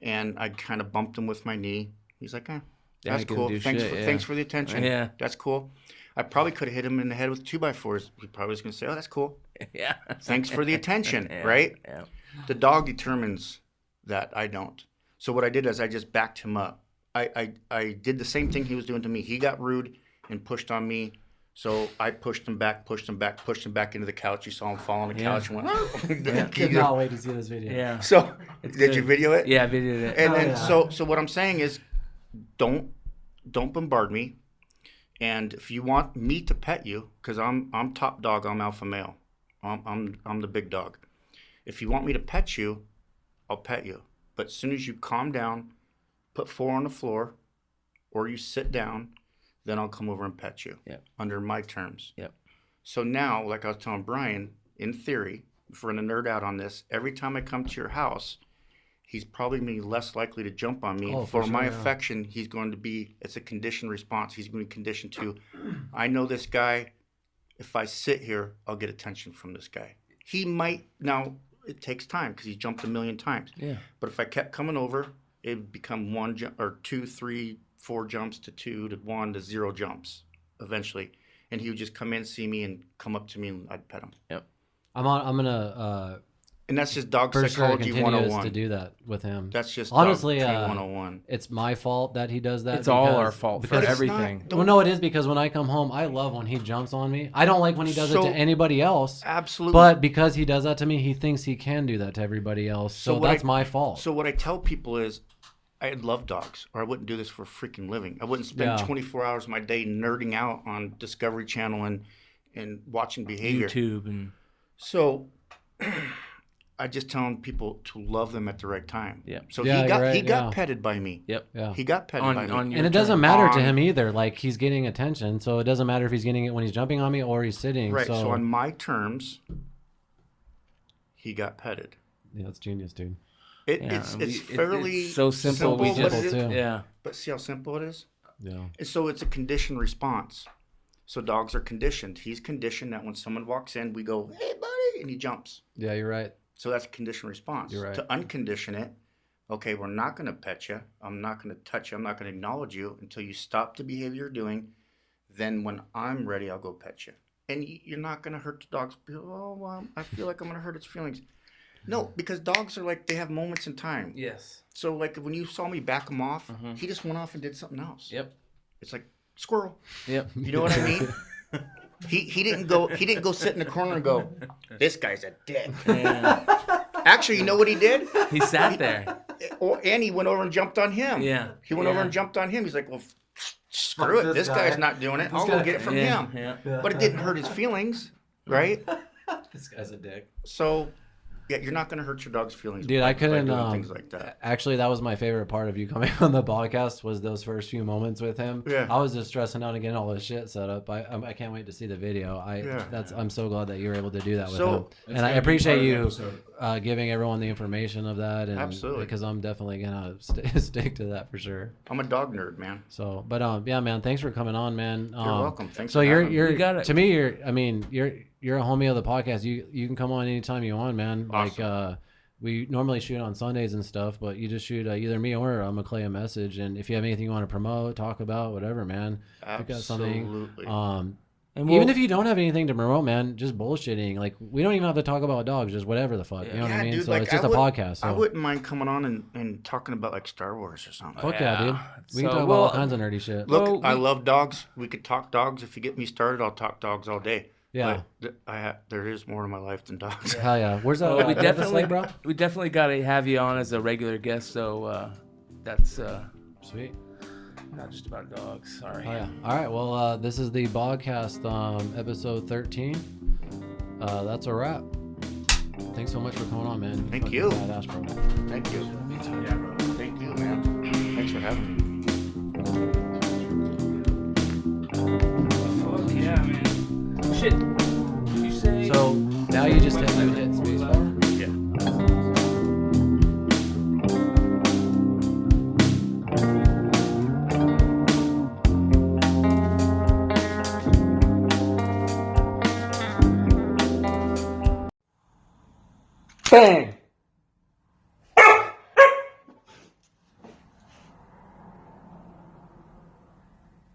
And I kind of bumped him with my knee. He's like, Yeah, that's he can cool. do Thanks shit, for the attention. Yeah. That's cool. I probably could have hit him in the head with 2x4s. He probably was going to say, oh, that's cool. Yeah. Thanks for the attention, Yeah, right? Yeah. The dog determines that. I don't. So what I did is I just backed him up. I did the same thing he was doing to me. He got rude and pushed on me. So I pushed him back into the couch. You saw him fall on the couch and went, I cannot wait to see this video. Yeah. So It's did good. you video it? Yeah, I videoed it. And Oh, then yeah. so what I'm saying is don't bombard me. And if you want me to pet you, because I'm top dog, I'm alpha male. I'm the big dog. If you want me to pet you, I'll pet you. But as soon as you calm down, put 4 on the floor, or you sit down, then I'll come over and pet you. Yep. Under my terms. Yep. So now, like I was telling Brian, in theory, if we're going to nerd out on this, every time I come to your house, he's probably going to be less likely to jump on me. Oh, for for my sure, yeah. affection, he's going to be, it's a conditioned response. He's going to be conditioned to, I know this guy, if I sit here, I'll get attention from this guy. He might, now it takes time because he's jumped a million times. Yeah. But if I kept coming over, it would become 1 jump, or 2, 3, 4 jumps to 2 to 1 to 0 jumps eventually. And he would just come in, see me, and come up to me, and I'd pet him. Yep. I'm gonna And that's just dog for sure psychology continue 101. to do that with him. That's just honestly dog training 101. It's my fault that he does that. It's all because- our fault for because it's everything. not- Well, no, it is because when I come home, I love when he jumps on me. I don't like when he does it So- to anybody else. Absolutely. But because he does that to me, he thinks he can do that to everybody else. So what that's I- my fault. So what I tell people is, I love dogs, or I wouldn't do this for a freaking living. I wouldn't spend Yeah. 24 hours of my day nerding out on Discovery Channel and watching behavior. YouTube and So I just telling people to love them at the right time. Yeah. So Yeah, he got you're right, he got yeah. petted by me. yep. yeah. He got petted by me. On your And it doesn't turn. matter to on- him either. Like, he's getting attention, so it doesn't matter if he's getting it when he's jumping on me or he's sitting. Right. So, So on my terms, he got petted. yeah, it's genius, dude. Yeah, It's fairly it's so simple. We but just it is- too. yeah. But see how simple it is? Yeah. And so it's a conditioned response. So dogs are conditioned. He's conditioned that when someone walks in, we go, hey, buddy, and he jumps. Yeah, you're right. So that's a conditioned response. You're right. To uncondition it, okay, we're not going to pet you. I'm not going to touch you. I'm not going to acknowledge you until you stop the behavior you're doing. Then when I'm ready, I'll go pet you. And you're not going to hurt the dog's, oh, well, I feel like I'm going to hurt its feelings. No, because dogs are like, they have moments in time. Yes. So like when you saw me back him off, he just went off and did something else. Yep. It's like, squirrel. Yep. You know what I mean? He didn't go sit in the corner and go, this guy's a dick. Yeah. Actually, you know what he did? He sat there. And he went over and jumped on him. Yeah. He went over Yeah. and jumped on him. He's like, well, screw Fuck it. this This guy's guy. not doing it. This I'll go guy- get it from Yeah. him. Yeah. But it didn't hurt his feelings, right? This guy's a dick. So, yeah, you're not going to hurt your dog's feelings. Dude, by- I couldn't. by doing things like that. Actually, that was my favorite part of you coming on the podcast was those first few moments with him. Yeah. I was just stressing out and getting all this shit set up. I can't wait to see the video. Yeah. I'm so glad that you were able to do that with So- him, It's and I gonna be appreciate part of the you. episode. giving everyone the information of that, and Absolutely. because I'm definitely gonna stick to that for sure. I'm a dog nerd, man. So, but yeah, man, thanks for coming on, man. You're welcome. Thanks. So for you're having me. You got it. to me, you're a homie of the podcast. You can come on anytime you want, man. Awesome. Like we normally shoot on Sundays and stuff, but you just shoot either me or I'm gonna Clay a message, and if you have anything you want to promote, talk about, whatever, man. If you got something, Absolutely. And even if you don't have anything to promote, man, just bullshitting. Like we don't even have to talk about dogs, just whatever the fuck. You know what I mean? Dude, So like, it's just a podcast. So. I wouldn't mind coming on and talking about like Star Wars or something. Fuck yeah, dude. We can So, talk about all kinds of nerdy shit. Look, Well, I love dogs. We could talk dogs. If you get me started, I'll talk dogs all day. Yeah. But there is more to my life than dogs. Hell yeah. Where's that? Well, we Memphis definitely, Lake, bro. we definitely got to have you on as a regular guest. So that's Sweet. not just about dogs. Sorry. Oh yeah. All right. Well, this is the Bogcast, episode 13. That's a wrap. Thanks so much for coming on, man. Thank Fucking you. Badass, bro. Thank you. Yeah, bro. Thank you, man. Thanks for having me. Fuck yeah, man. Shit. You say? So now you just hit spacebar. Yeah. Bang!